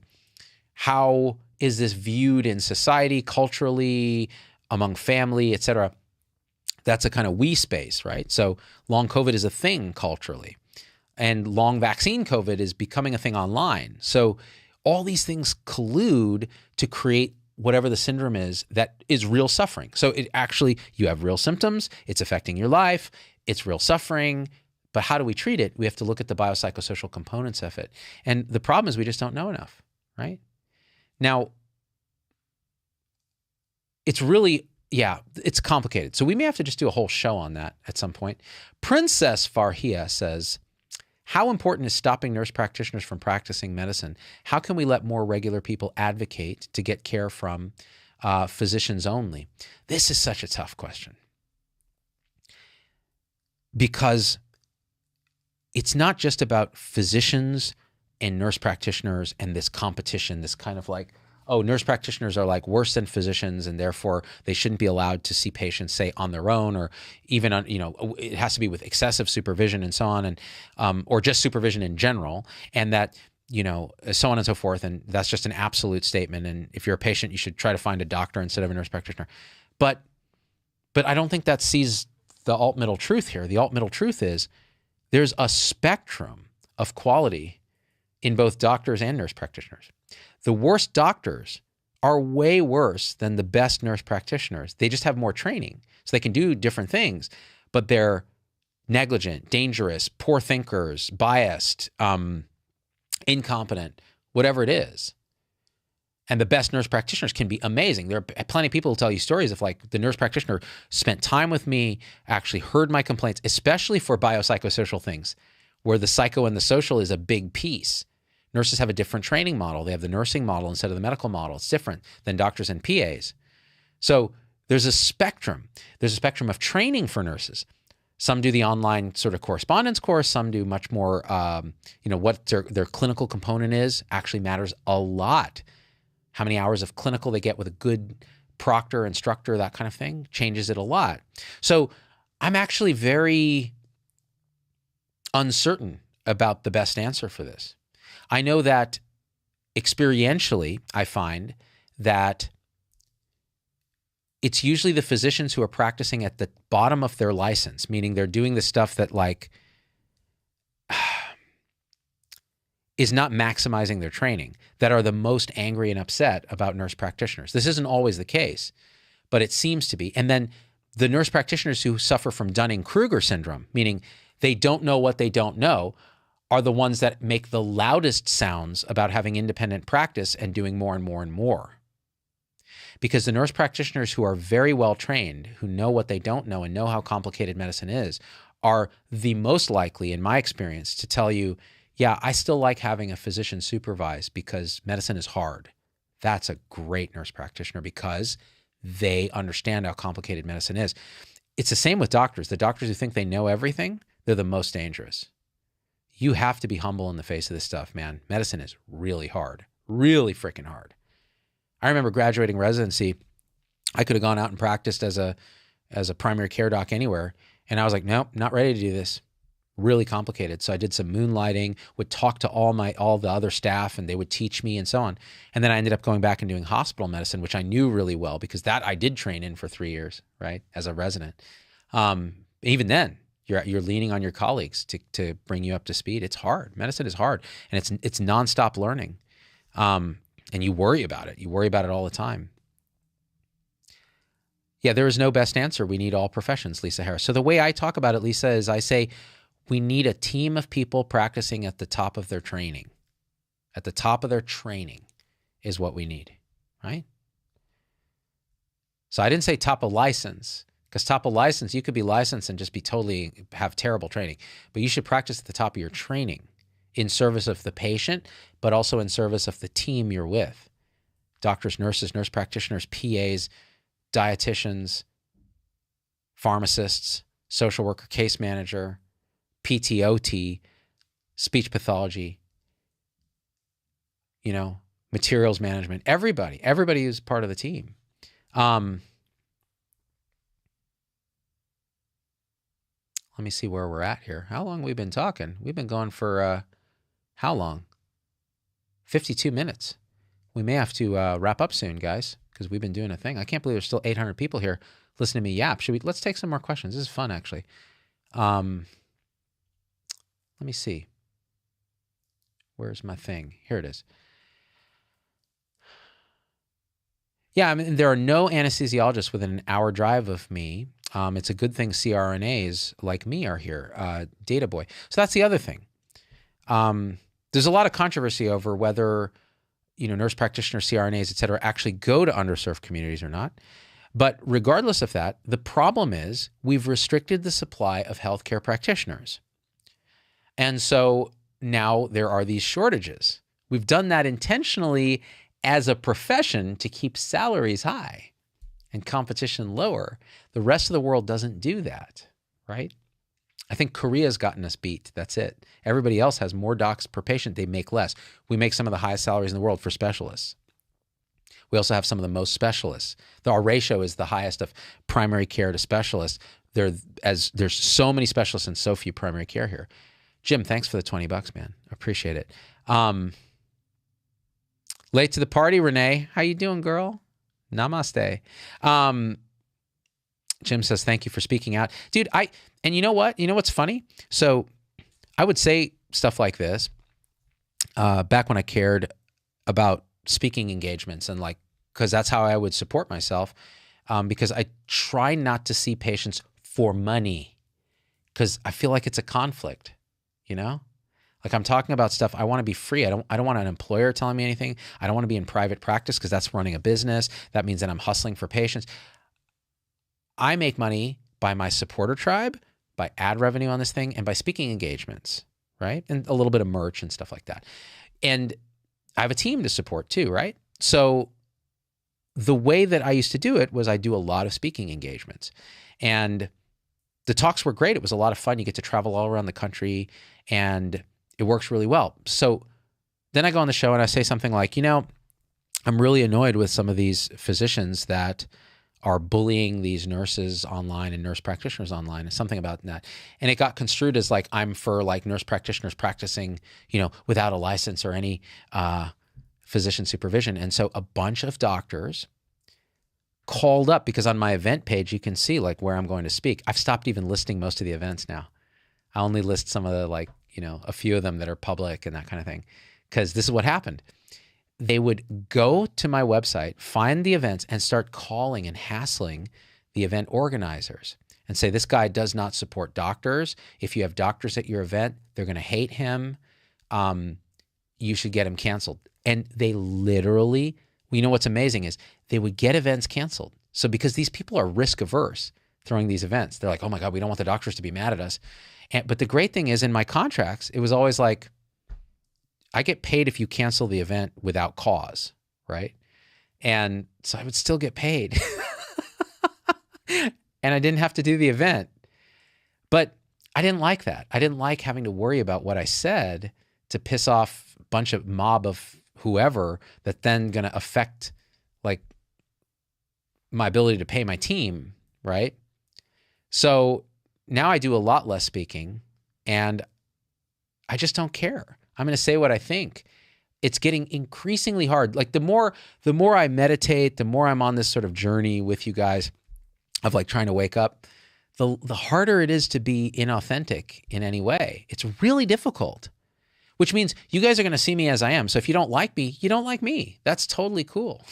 how is this viewed in society, culturally, among family, et cetera? That's a kind of we space, right? So long COVID is a thing culturally. And long vaccine COVID is becoming a thing online. So all these things collude to create whatever the syndrome is that is real suffering. So it actually, you have real symptoms, it's affecting your life, it's real suffering, but how do we treat it? We have to look at the biopsychosocial components of it. And the problem is we just don't know enough, right? Now, it's really, yeah, it's complicated. So we may have to just do a whole show on that at some point. Princess Farhia says, how important is stopping nurse practitioners from practicing medicine? How can we let more regular people advocate to get care from physicians only? This is such a tough question because it's not just about physicians and nurse practitioners and this competition, this kind of like, oh, nurse practitioners are like worse than physicians and therefore they shouldn't be allowed to see patients, say, on their own, or even on, you know, it has to be with excessive supervision and so on, and or just supervision in general, and that, you know, so on and so forth. And that's just an absolute statement. And if you're a patient, you should try to find a doctor instead of a nurse practitioner. But I don't think that sees the alt-middle truth here. The alt-middle truth is there's a spectrum of quality in both doctors and nurse practitioners. The worst doctors are way worse than the best nurse practitioners. They just have more training, so they can do different things, but they're negligent, dangerous, poor thinkers, biased, incompetent, whatever it is. And the best nurse practitioners can be amazing. There are plenty of people who tell you stories of like the nurse practitioner spent time with me, actually heard my complaints, especially for biopsychosocial things, where the psycho and the social is a big piece. Nurses have a different training model. They have the nursing model instead of the medical model. It's different than doctors and PAs. So there's a spectrum. There's a spectrum of training for nurses. Some do the online sort of correspondence course. Some do much more, you know, what their clinical component is actually matters a lot. How many hours of clinical they get with a good proctor, instructor, that kind of thing changes it a lot. So I'm actually very uncertain about the best answer for this. I know that experientially, I find that it's usually the physicians who are practicing at the bottom of their license, meaning they're doing the stuff that like is not maximizing their training, that are the most angry and upset about nurse practitioners. This isn't always the case, but it seems to be. And then the nurse practitioners who suffer from Dunning-Kruger syndrome, meaning they don't know what they don't know, are the ones that make the loudest sounds about having independent practice and doing more and more and more. Because the nurse practitioners who are very well trained, who know what they don't know and know how complicated medicine is, are the most likely, in my experience, to tell you, yeah, I still like having a physician supervise because medicine is hard. That's a great nurse practitioner because they understand how complicated medicine is. It's the same with doctors. The doctors who think they know everything, they're the most dangerous. You have to be humble in the face of this stuff, man. Medicine is really hard, really freaking hard. I remember graduating residency. I could have gone out and practiced as a primary care doc anywhere. And I was like, nope, not ready to do this. Really complicated. So I did some moonlighting, would talk to all the other staff, and they would teach me and so on. And then I ended up going back and doing hospital medicine, which I knew really well because that I did train in for 3 years, right, as a resident. Even then, you're leaning on your colleagues to bring you up to speed. It's hard. Medicine is hard, and it's nonstop learning. And you worry about it. You worry about it all the time. Yeah, there is no best answer. We need all professions, Lisa Harris. So the way I talk about it, Lisa, is I say we need a team of people practicing at the top of their training. At the top of their training is what we need, right? So I didn't say top of license, because top of license, you could be licensed and just have terrible training. But you should practice at the top of your training in service of the patient, but also in service of the team you're with. Doctors, nurses, nurse practitioners, PAs, dietitians, pharmacists, social worker, case manager, PTOT, speech pathology, materials management, everybody is part of the team. Let me see where we're at here. How long have we been talking? We've been going for how long? 52 minutes. We may have to wrap up soon, guys, because we've been doing a thing. I can't believe there's still 800 people here listening to me yap. Let's take some more questions. This is fun, actually. Let me see. Where's my thing? Here it is. Yeah, I mean, there are no anesthesiologists within an hour drive of me. It's a good thing CRNAs like me are here, Data Boy. So that's the other thing. There's a lot of controversy over whether, nurse practitioners, CRNAs, et cetera, actually go to underserved communities or not. But regardless of that, the problem is we've restricted the supply of healthcare practitioners. And so now there are these shortages. We've done that intentionally as a profession to keep salaries high and competition lower. The rest of the world doesn't do that, right? I think Korea's gotten us beat. That's it. Everybody else has more docs per patient. They make less. We make some of the highest salaries in the world for specialists. We also have some of the most specialists. Our ratio is the highest of primary care to specialists. There's so many specialists and so few primary care here. Jim, thanks for the $20, man. Appreciate it. Late to the party, Renee. How you doing, girl? Namaste. Jim says, thank you for speaking out. Dude, and you know what? You know what's funny? So I would say stuff like this back when I cared about speaking engagements and because that's how I would support myself, because I try not to see patients for money because I feel like it's a conflict, Like I'm talking about stuff, I want to be free. I don't want an employer telling me anything. I don't want to be in private practice because that's running a business. That means that I'm hustling for patients. I make money by my supporter tribe, by ad revenue on this thing, and by speaking engagements, right? And a little bit of merch and stuff like that. And I have a team to support too, right? So the way that I used to do it was I do a lot of speaking engagements. And the talks were great. It was a lot of fun. You get to travel all around the country and it works really well. So then I go on the show and I say something like, I'm really annoyed with some of these physicians that are bullying these nurses online and nurse practitioners online, and something about that. And it got construed as like I'm for like nurse practitioners practicing, without a license or any physician supervision. And so a bunch of doctors called up, because on my event page, you can see like where I'm going to speak. I've stopped even listing most of the events now. I only list some of the a few of them that are public and that kind of thing, because this is what happened. They would go to my website, find the events, and start calling and hassling the event organizers and say, this guy does not support doctors. If you have doctors at your event, they're going to hate him. You should get him canceled. And they literally, what's amazing is they would get events canceled. So because these people are risk averse throwing these events, they're like, oh my God, we don't want the doctors to be mad at us. But the great thing is in my contracts, it was always like, I get paid if you cancel the event without cause, right? And so I would still get paid. And I didn't have to do the event. But I didn't like that. I didn't like having to worry about what I said to piss off a bunch of mob of whoever that then going to affect like my ability to pay my team, right? So now I do a lot less speaking, and I just don't care. I'm going to say what I think. It's getting increasingly hard. Like the more I meditate, the more I'm on this sort of journey with you guys of like trying to wake up, the harder it is to be inauthentic in any way. It's really difficult, which means you guys are going to see me as I am. So if you don't like me, you don't like me. That's totally cool.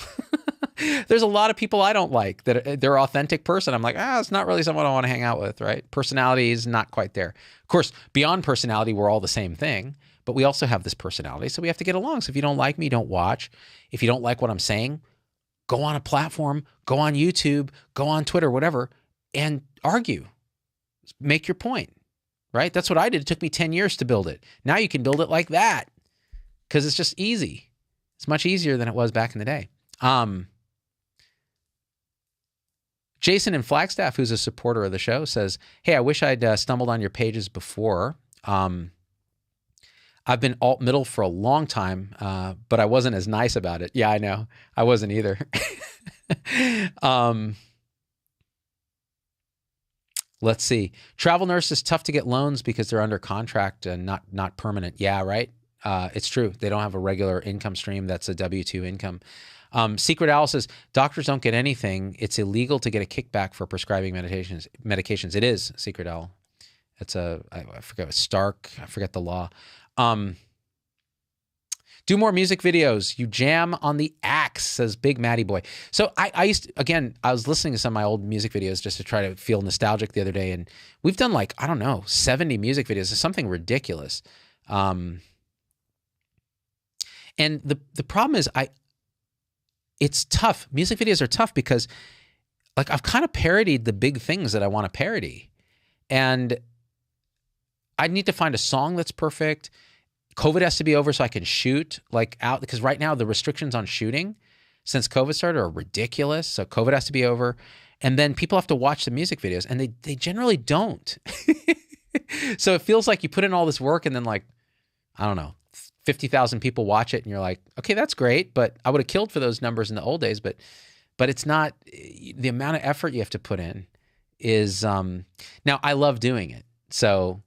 There's a lot of people I don't like that they're authentic person. I'm like, it's not really someone I want to hang out with, right? Personality is not quite there. Of course, beyond personality, we're all the same thing, but we also have this personality. So we have to get along. So if you don't like me, don't watch. If you don't like what I'm saying, go on a platform, go on YouTube, go on Twitter, whatever, and argue. Make your point, right? That's what I did. It took me 10 years to build it. Now you can build it like that because it's just easy. It's much easier than it was back in the day. Jason in Flagstaff, who's a supporter of the show, says, hey, I wish I'd stumbled on your pages before. I've been alt-middle for a long time, but I wasn't as nice about it. Yeah, I know. I wasn't either. Let's see. Travel nurse is tough to get loans because they're under contract and not permanent. Yeah, right? It's true. They don't have a regular income stream. That's a W-2 income. Secret Owl says, doctors don't get anything. It's illegal to get a kickback for prescribing medications. It is, Secret Owl. It's I forget, Stark. I forget the law. Do more music videos. You jam on the axe, says Big Matty Boy. So I was listening to some of my old music videos just to try to feel nostalgic the other day. And we've done like, I don't know, 70 music videos. It's something ridiculous. And the problem is it's tough. Music videos are tough because like I've kind of parodied the big things that I want to parody. And I need to find a song that's perfect. COVID has to be over so I can shoot like out, because right now the restrictions on shooting since COVID started are ridiculous. So COVID has to be over. And then people have to watch the music videos and they generally don't. So it feels like you put in all this work and then like, I don't know, 50,000 people watch it and you're like, okay, that's great. But I would have killed for those numbers in the old days. But it's not, the amount of effort you have to put in is, now I love doing it. So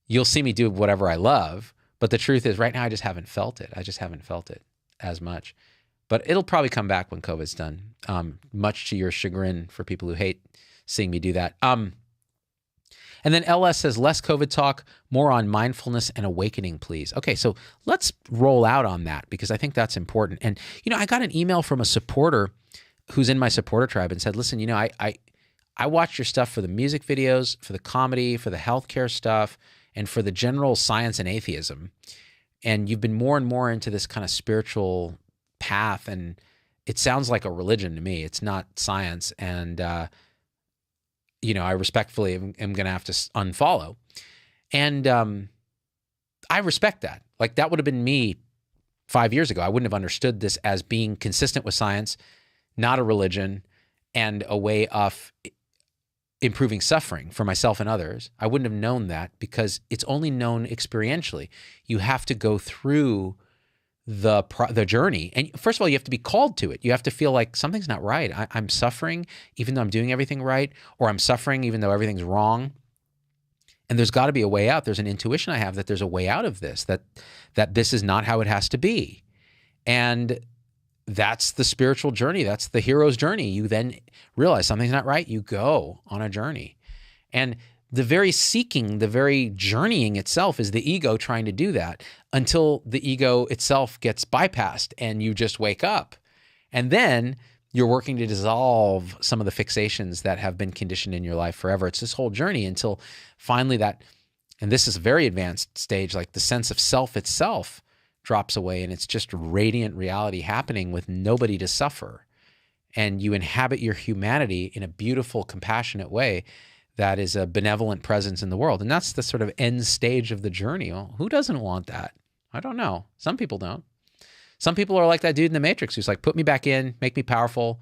you'll see me do whatever I love. But the truth is right now I just haven't felt it. I just haven't felt it as much. But it'll probably come back when COVID's done, much to your chagrin for people who hate seeing me do that. And then LS says, less COVID talk, more on mindfulness and awakening, please. Okay, so let's roll out on that because I think that's important. And, I got an email from a supporter who's in my supporter tribe and said, listen, I watch your stuff for the music videos, for the comedy, for the healthcare stuff, and for the general science and atheism. And you've been more and more into this kind of spiritual path, and it sounds like a religion to me. It's not science. And, I respectfully am going to have to unfollow. And I respect that. Like that would have been me 5 years ago. I wouldn't have understood this as being consistent with science, not a religion, and a way of improving suffering for myself and others. I wouldn't have known that because it's only known experientially. You have to go through the journey. And first of all, you have to be called to it. You have to feel like something's not right. I'm suffering even though I'm doing everything right, or I'm suffering even though everything's wrong. And there's got to be a way out. There's an intuition I have that there's a way out of this, that this is not how it has to be. And that's the spiritual journey. That's the hero's journey. You then realize something's not right. You go on a journey. And the very seeking, the very journeying itself is the ego trying to do that until the ego itself gets bypassed and you just wake up. And then you're working to dissolve some of the fixations that have been conditioned in your life forever. It's this whole journey until finally that, and this is a very advanced stage, like the sense of self itself drops away and it's just radiant reality happening with nobody to suffer. And you inhabit your humanity in a beautiful, compassionate way that is a benevolent presence in the world. And that's the sort of end stage of the journey. Well, who doesn't want that? I don't know. Some people don't. Some people are like that dude in the Matrix who's like, put me back in, make me powerful,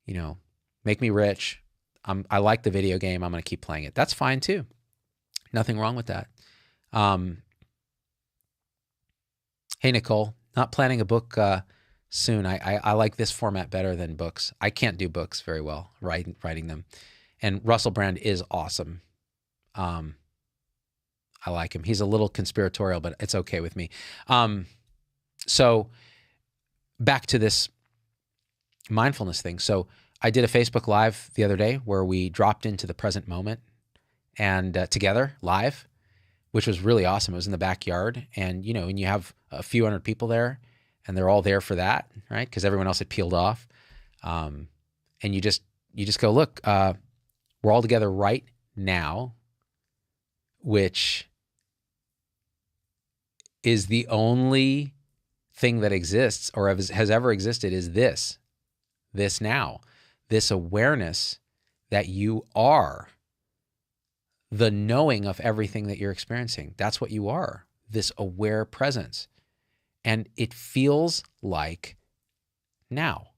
you know, make me rich. I like the video game. I'm going to keep playing it. That's fine too. Nothing wrong with that. Hey, Nicole, not planning a book soon. I like this format better than books. I can't do books very well, writing them. And Russell Brand is awesome. I like him. He's a little conspiratorial, but it's okay with me. So back to this mindfulness thing. So I did a Facebook Live the other day where we dropped into the present moment and together live, which was really awesome. It was in the backyard, and you know, and you have a few hundred people there, and they're all there for that, right? Because everyone else had peeled off, and you just go, look, we're all together right now, which is the only thing that exists or has ever existed is this now, this awareness that you are the knowing of everything that you're experiencing. That's what you are, this aware presence. And it feels like now.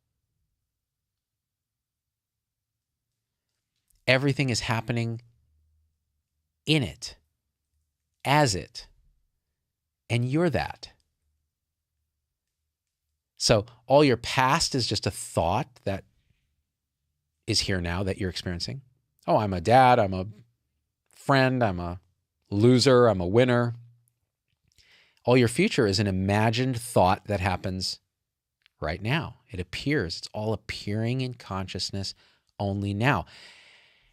Everything is happening in it, as it, and you're that. So all your past is just a thought that is here now that you're experiencing. Oh, I'm a dad, I'm a friend, I'm a loser, I'm a winner. All your future is an imagined thought that happens right now. It appears. It's all appearing in consciousness only now.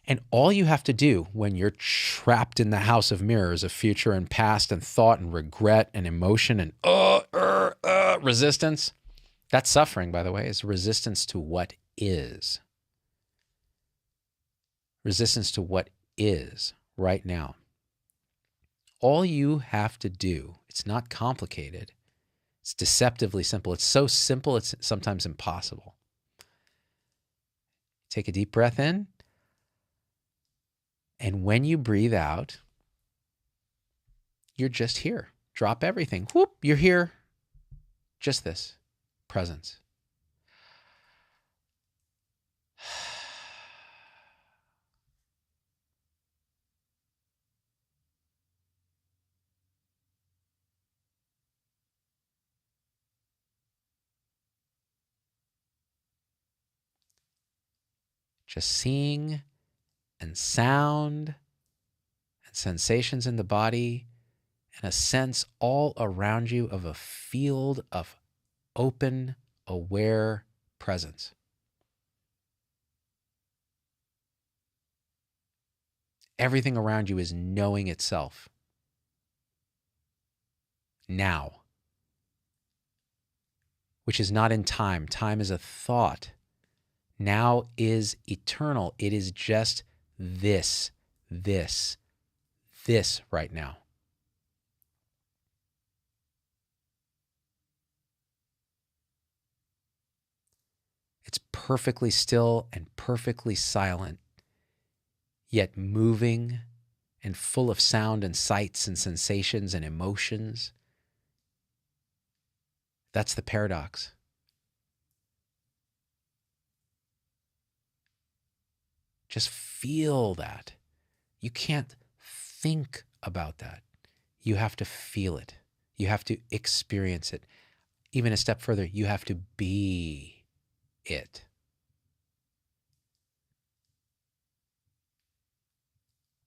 And all you have to do when you're trapped in the house of mirrors of future and past and thought and regret and emotion and resistance, that's suffering, by the way, is resistance to what is. Resistance to what is right now. All you have to do, it's not complicated. It's deceptively simple. It's so simple, it's sometimes impossible. Take a deep breath in. And when you breathe out, you're just here. Drop everything. Whoop, you're here. Just this presence. Just seeing and sound and sensations in the body and a sense all around you of a field of open, aware presence. Everything around you is knowing itself. Now. Which is not in time. Time is a thought. Now is eternal. It is just this right now. It's perfectly still and perfectly silent, yet moving and full of sound and sights and sensations and emotions. That's the paradox. Just feel that. You can't think about that. You have to feel it. You have to experience it. Even a step further, you have to be it.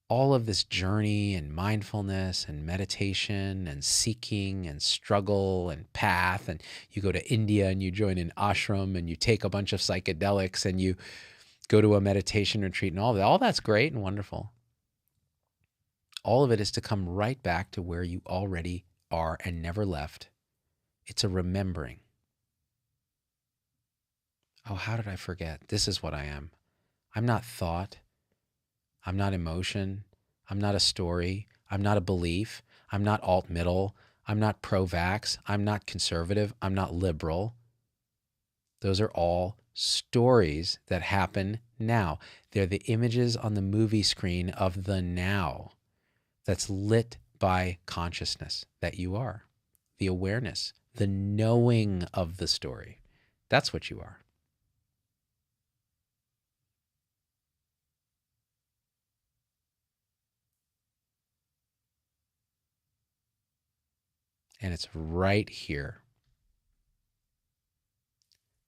All of this journey and mindfulness and meditation and seeking and struggle and path, and you go to India and you join an ashram and you take a bunch of psychedelics and you go to a meditation retreat and all that. All that's great and wonderful. All of it is to come right back to where you already are and never left. It's a remembering. Oh, how did I forget? This is what I am. I'm not thought. I'm not emotion. I'm not a story. I'm not a belief. I'm not alt-middle. I'm not pro-vax. I'm not conservative. I'm not liberal. Those are all stories that happen now. They're the images on the movie screen of the now that's lit by consciousness that you are, the awareness, the knowing of the story. That's what you are. And it's right here.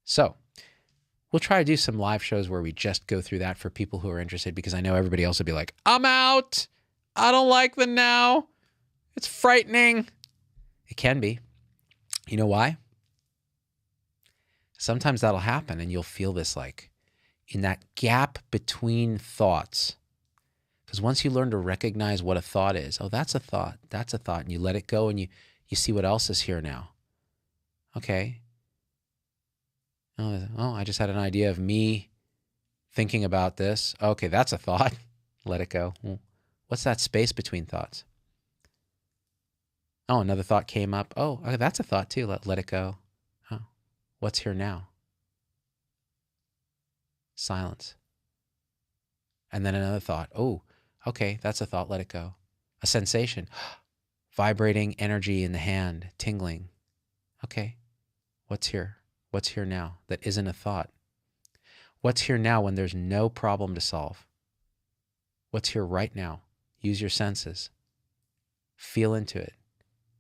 So we'll try to do some live shows where we just go through that for people who are interested, because I know everybody else will be like, I'm out. I don't like the now. It's frightening. It can be. You know why? Sometimes that'll happen and you'll feel this, like in that gap between thoughts. Because once you learn to recognize what a thought is, oh, that's a thought, and you let it go and you see what else is here now. Okay. Oh, I just had an idea of me thinking about this. Okay, that's a thought. Let it go. What's that space between thoughts? Oh, another thought came up. Oh, okay, that's a thought too. Let it go. Oh, what's here now? Silence. And then another thought. Oh, okay, that's a thought. Let it go. A sensation. Vibrating energy in the hand, tingling. Okay, what's here? What's here now that isn't a thought? What's here now when there's no problem to solve? What's here right now? Use your senses. Feel into it.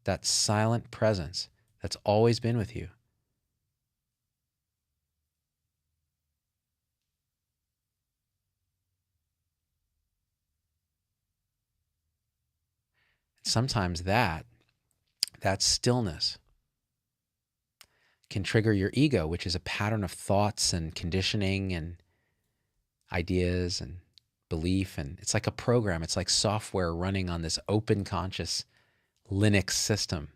That silent presence that's always been with you. Sometimes that stillness can trigger your ego, which is a pattern of thoughts and conditioning and ideas and belief. And it's like a program. It's like software running on this open conscious Linux system.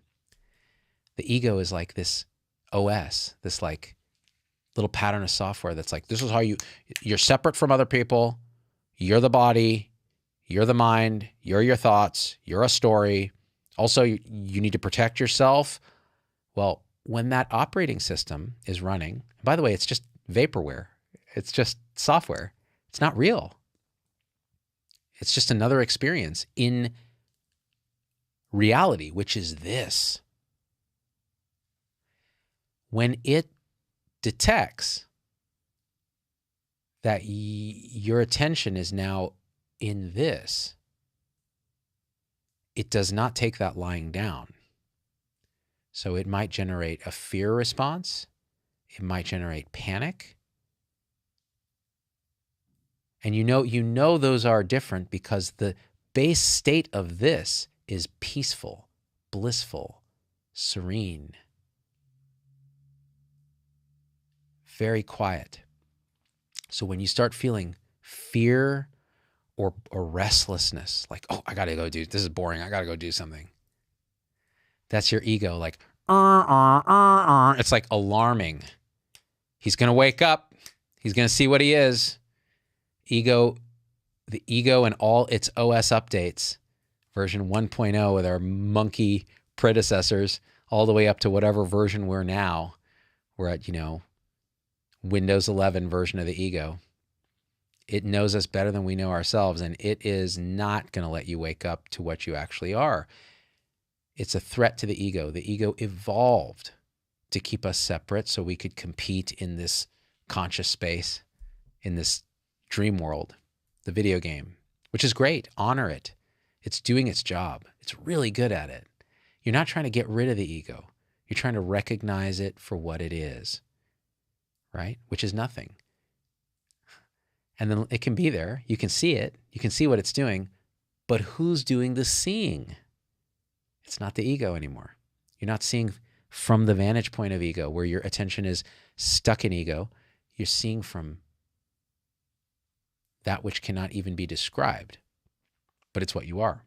The ego is like this OS, this like little pattern of software that's like, this is how you're separate from other people. You're the body. You're the mind. You're your thoughts. You're a story. Also, you need to protect yourself. Well, when that operating system is running, by the way, it's just vaporware. It's just software. It's not real. It's just another experience in reality, which is this. When it detects that your attention is now in this, it does not take that lying down. So it might generate a fear response. It might generate panic. And you know those are different because the base state of this is peaceful, blissful, serene, very quiet. So when you start feeling fear or restlessness, like, oh, I got to go do, this is boring, I got to go do something. That's your ego, like, it's like alarming. He's going to wake up. He's going to see what he is. The ego and all its OS updates, version 1.0 with our monkey predecessors, all the way up to whatever version we're now. We're at, Windows 11 version of the ego. It knows us better than we know ourselves, and it is not going to let you wake up to what you actually are. It's a threat to the ego. The ego evolved to keep us separate so we could compete in this conscious space, in this dream world, the video game, which is great. Honor it. It's doing its job. It's really good at it. You're not trying to get rid of the ego. You're trying to recognize it for what it is, right? Which is nothing. And then it can be there. You can see it. You can see what it's doing. But who's doing the seeing? It's not the ego anymore. You're not seeing from the vantage point of ego where your attention is stuck in ego. You're seeing from that which cannot even be described, but it's what you are.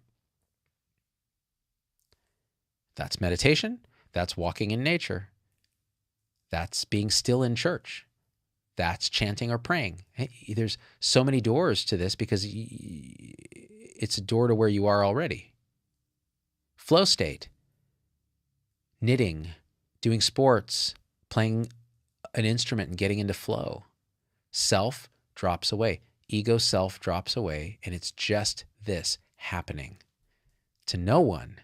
That's meditation. That's walking in nature. That's being still in church. That's chanting or praying. Hey, there's so many doors to this because it's a door to where you are already. Flow state, knitting, doing sports, playing an instrument and getting into flow. Self drops away. Ego self drops away, and it's just this happening to no one.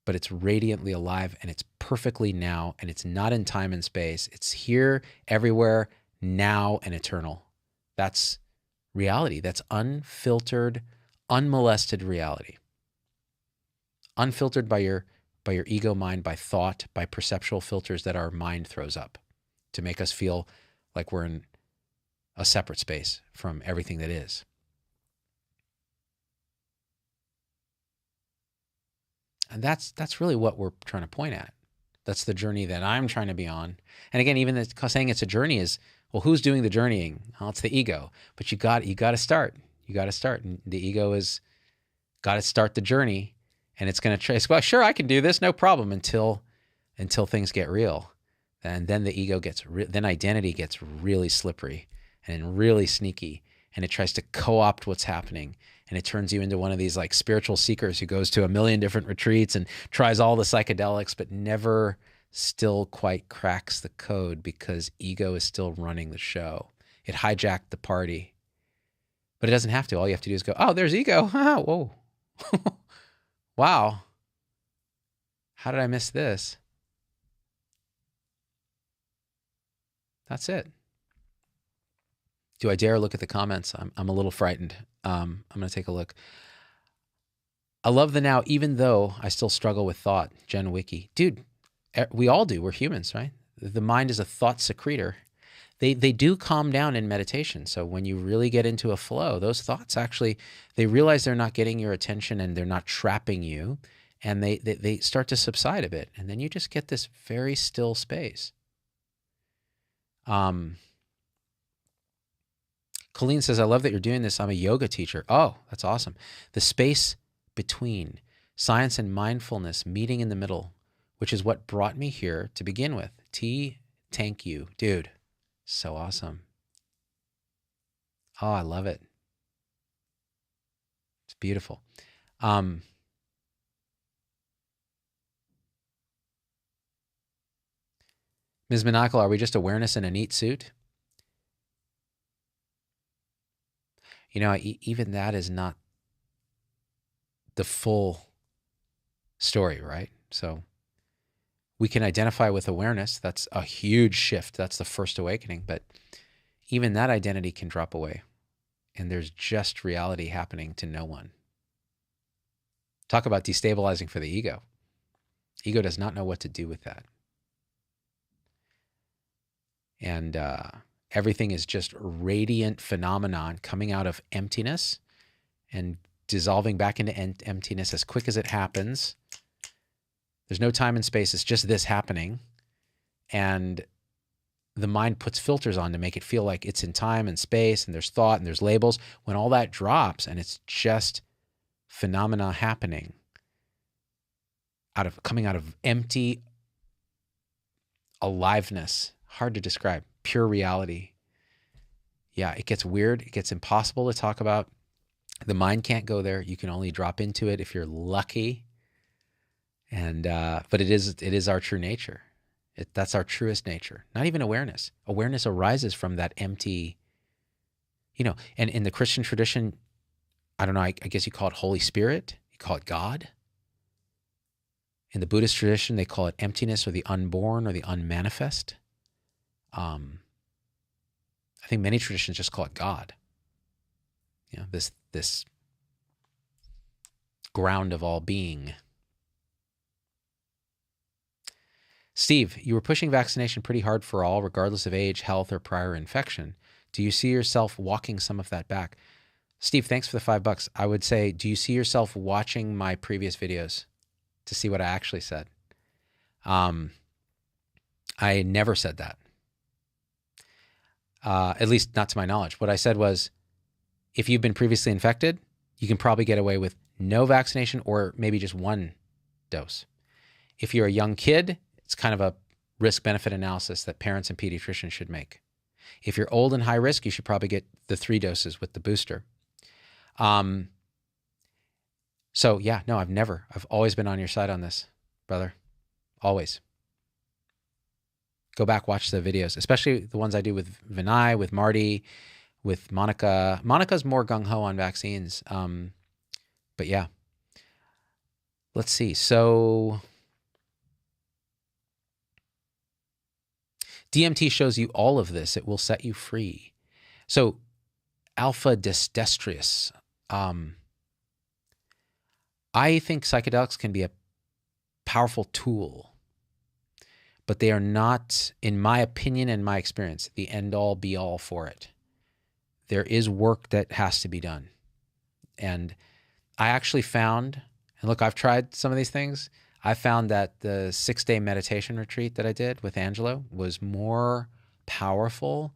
But it's radiantly alive, and it's perfectly now, and it's not in time and space. It's here, everywhere, now, and eternal. That's reality. That's unfiltered, unmolested reality. Unfiltered by your ego mind, by thought, by perceptual filters that our mind throws up to make us feel like we're in a separate space from everything that is. And that's really what we're trying to point at. That's the journey that I'm trying to be on. And again, even saying it's a journey is, well, who's doing the journeying? Well, it's the ego. But you got to start. You got to start. And the ego is got to start the journey. And it's going to try. Well, sure, I can do this, no problem, until things get real. And then the ego then identity gets really slippery and really sneaky. And it tries to co-opt what's happening. And it turns you into one of these like spiritual seekers who goes to a million different retreats and tries all the psychedelics, but never still quite cracks the code because ego is still running the show. It hijacked the party. But it doesn't have to. All you have to do is go, oh, there's ego. Whoa. Wow. How did I miss this? That's it. Do I dare look at the comments? I'm a little frightened. I'm going to take a look. I love the now, even though I still struggle with thought. Jen Wiki. Dude, we all do. We're humans, right? The mind is a thought secretor. They do calm down in meditation. So when you really get into a flow, those thoughts actually, they realize they're not getting your attention and they're not trapping you. And they start to subside a bit. And then you just get this very still space. Colleen says, I love that you're doing this. I'm a yoga teacher. Oh, that's awesome. The space between science and mindfulness meeting in the middle, which is what brought me here to begin with. Thank you. Dude, so awesome. Oh, I love it. It's beautiful. Ms. Maniacal, are we just awareness in a neat suit? You know, even that is not the full story, right? So we can identify with awareness. That's a huge shift. That's the first awakening. But even that identity can drop away. And there's just reality happening to no one. Talk about destabilizing for the ego. Ego does not know what to do with that. And everything is just radiant phenomenon coming out of emptiness and dissolving back into emptiness as quick as it happens. There's no time and space. It's just this happening. And the mind puts filters on to make it feel like it's in time and space and there's thought and there's labels. When all that drops and it's just phenomena happening coming out of empty aliveness, hard to describe, pure reality. Yeah, it gets weird. It gets impossible to talk about. The mind can't go there. You can only drop into it if you're lucky. And but it is our true nature. That's our truest nature. Not even awareness. Awareness arises from that empty, and in the Christian tradition, I don't know, I guess you call it Holy Spirit. You call it God. In the Buddhist tradition, they call it emptiness or the unborn or the unmanifest. I think many traditions just call it God. This ground of all being. Steve, you were pushing vaccination pretty hard for all, regardless of age, health, or prior infection. Do you see yourself walking some of that back? Steve, thanks for the $5. I would say, do you see yourself watching my previous videos to see what I actually said? I never said that. At least not to my knowledge. What I said was, if you've been previously infected, you can probably get away with no vaccination or maybe just one dose. If you're a young kid, it's kind of a risk-benefit analysis that parents and pediatricians should make. If you're old and high risk, you should probably get the 3 doses with the booster. So yeah, no, I've always been on your side on this, brother. Always. Go back, watch the videos, especially the ones I do with Vinay, with Marty, with Monica. Monica's more gung-ho on vaccines. But yeah. Let's see. So DMT shows you all of this. It will set you free. So alpha dystestrius. I think psychedelics can be a powerful tool, but they are not, in my opinion and my experience, the end-all be-all for it. There is work that has to be done. And I actually found, and look, I've tried some of these things. I found that the 6-day meditation retreat that I did with Angelo was more powerful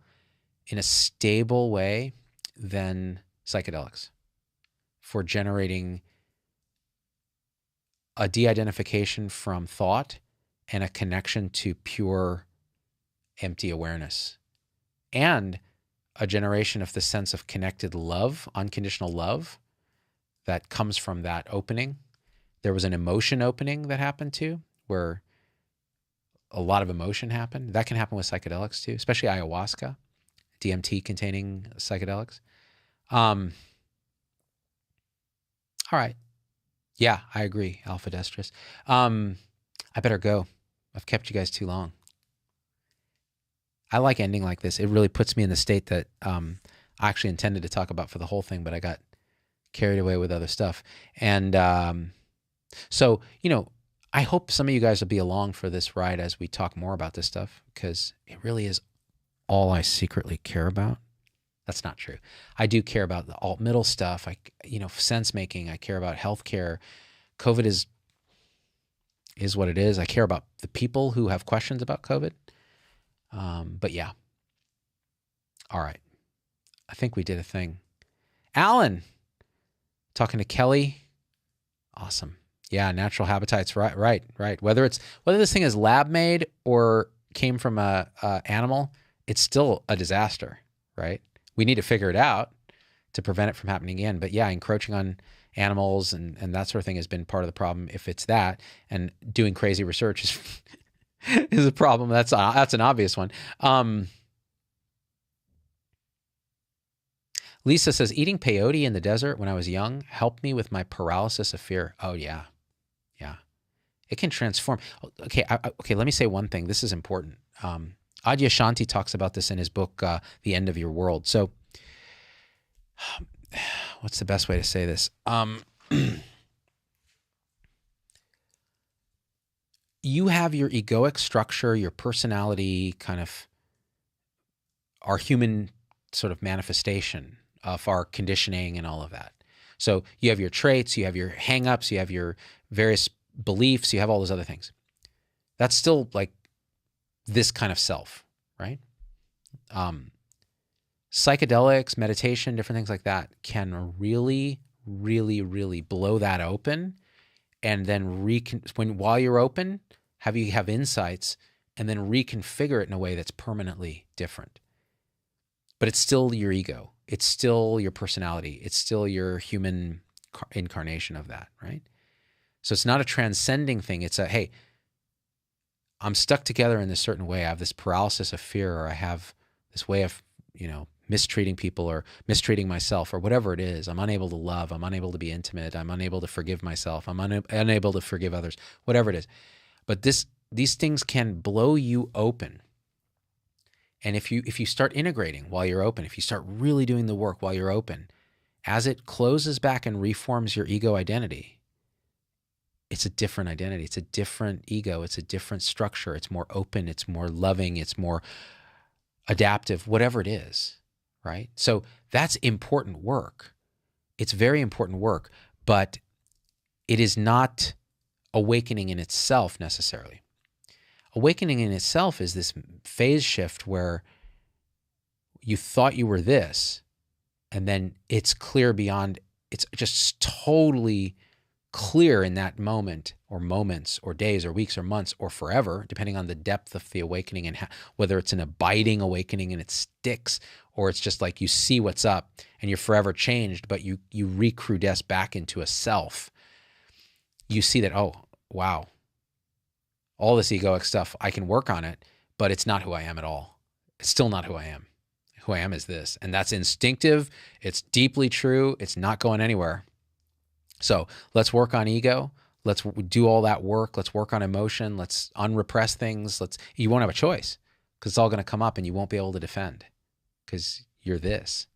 in a stable way than psychedelics for generating a de-identification from thought and a connection to pure empty awareness, and a generation of the sense of connected love, unconditional love that comes from that opening. There was an emotion opening that happened too, where a lot of emotion happened. That can happen with psychedelics too, especially ayahuasca, DMT containing psychedelics. All right. Yeah, I agree, alpha dystetrius. I better go. I've kept you guys too long. I like ending like this. It really puts me in the state that I actually intended to talk about for the whole thing, but I got carried away with other stuff. And so, you know, I hope some of you guys will be along for this ride as we talk more about this stuff, because it really is all I secretly care about. That's not true. I do care about the alt-middle stuff. Sense making. I care about healthcare. COVID is what it is. I care about the people who have questions about COVID. But yeah. All right. I think we did a thing. Alan, talking to Kelly. Awesome. Yeah, natural habitats. Right. Whether this thing is lab made or came from a animal, it's still a disaster, right? We need to figure it out to prevent it from happening again. But yeah, encroaching on animals and that sort of thing has been part of the problem, if it's that. And doing crazy research is a problem. That's an obvious one. Lisa says, eating peyote in the desert when I was young helped me with my paralysis of fear. Oh, yeah. Yeah. It can transform. Okay, okay. Let me say one thing. This is important. Adyashanti talks about this in his book, The End of Your World. So what's the best way to say this? You have your egoic structure, your personality, kind of our human sort of manifestation of our conditioning and all of that. So you have your traits, you have your hang-ups, you have your various beliefs, you have all those other things. That's still like this kind of self, right? Psychedelics, meditation, different things like that can really, really, really blow that open, and then while you're open, have insights, and then reconfigure it in a way that's permanently different. But it's still your ego. It's still your personality. It's still your human incarnation of that, right? So it's not a transcending thing. It's hey, I'm stuck together in this certain way. I have this paralysis of fear, or I have this way of, mistreating people or mistreating myself, or whatever it is. I'm unable to love. I'm unable to be intimate. I'm unable to forgive myself. I'm unable to forgive others, whatever it is. But these things can blow you open. And if you start integrating while you're open, if you start really doing the work while you're open, as it closes back and reforms your ego identity, it's a different identity. It's a different ego. It's a different structure. It's more open. It's more loving. It's more adaptive, whatever it is, right? So that's important work. It's very important work, but it is not awakening in itself necessarily. Awakening in itself is this phase shift where you thought you were this, and then it's clear beyond, it's just totally clear in that moment or moments or days or weeks or months or forever, depending on the depth of the awakening and whether it's an abiding awakening and it sticks, or it's just like you see what's up and you're forever changed, but you recrudesce back into a self. You see that, oh, wow, all this egoic stuff, I can work on it, but it's not who I am at all. It's still not who I am. Who I am is this. And that's instinctive. It's deeply true. It's not going anywhere. So let's work on ego. Let's do all that work. Let's work on emotion. Let's unrepress things. You won't have a choice because it's all going to come up and you won't be able to defend because you're this.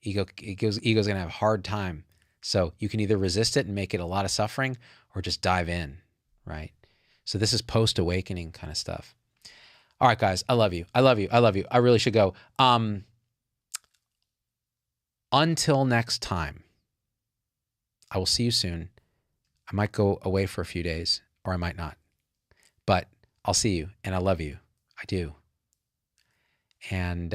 Ego's going to have a hard time. So you can either resist it and make it a lot of suffering or just dive in, right? So this is post-awakening kind of stuff. All right, guys, I love you. I love you. I love you. I really should go. Until next time, I will see you soon. I might go away for a few days or I might not, but I'll see you and I love you. I do. And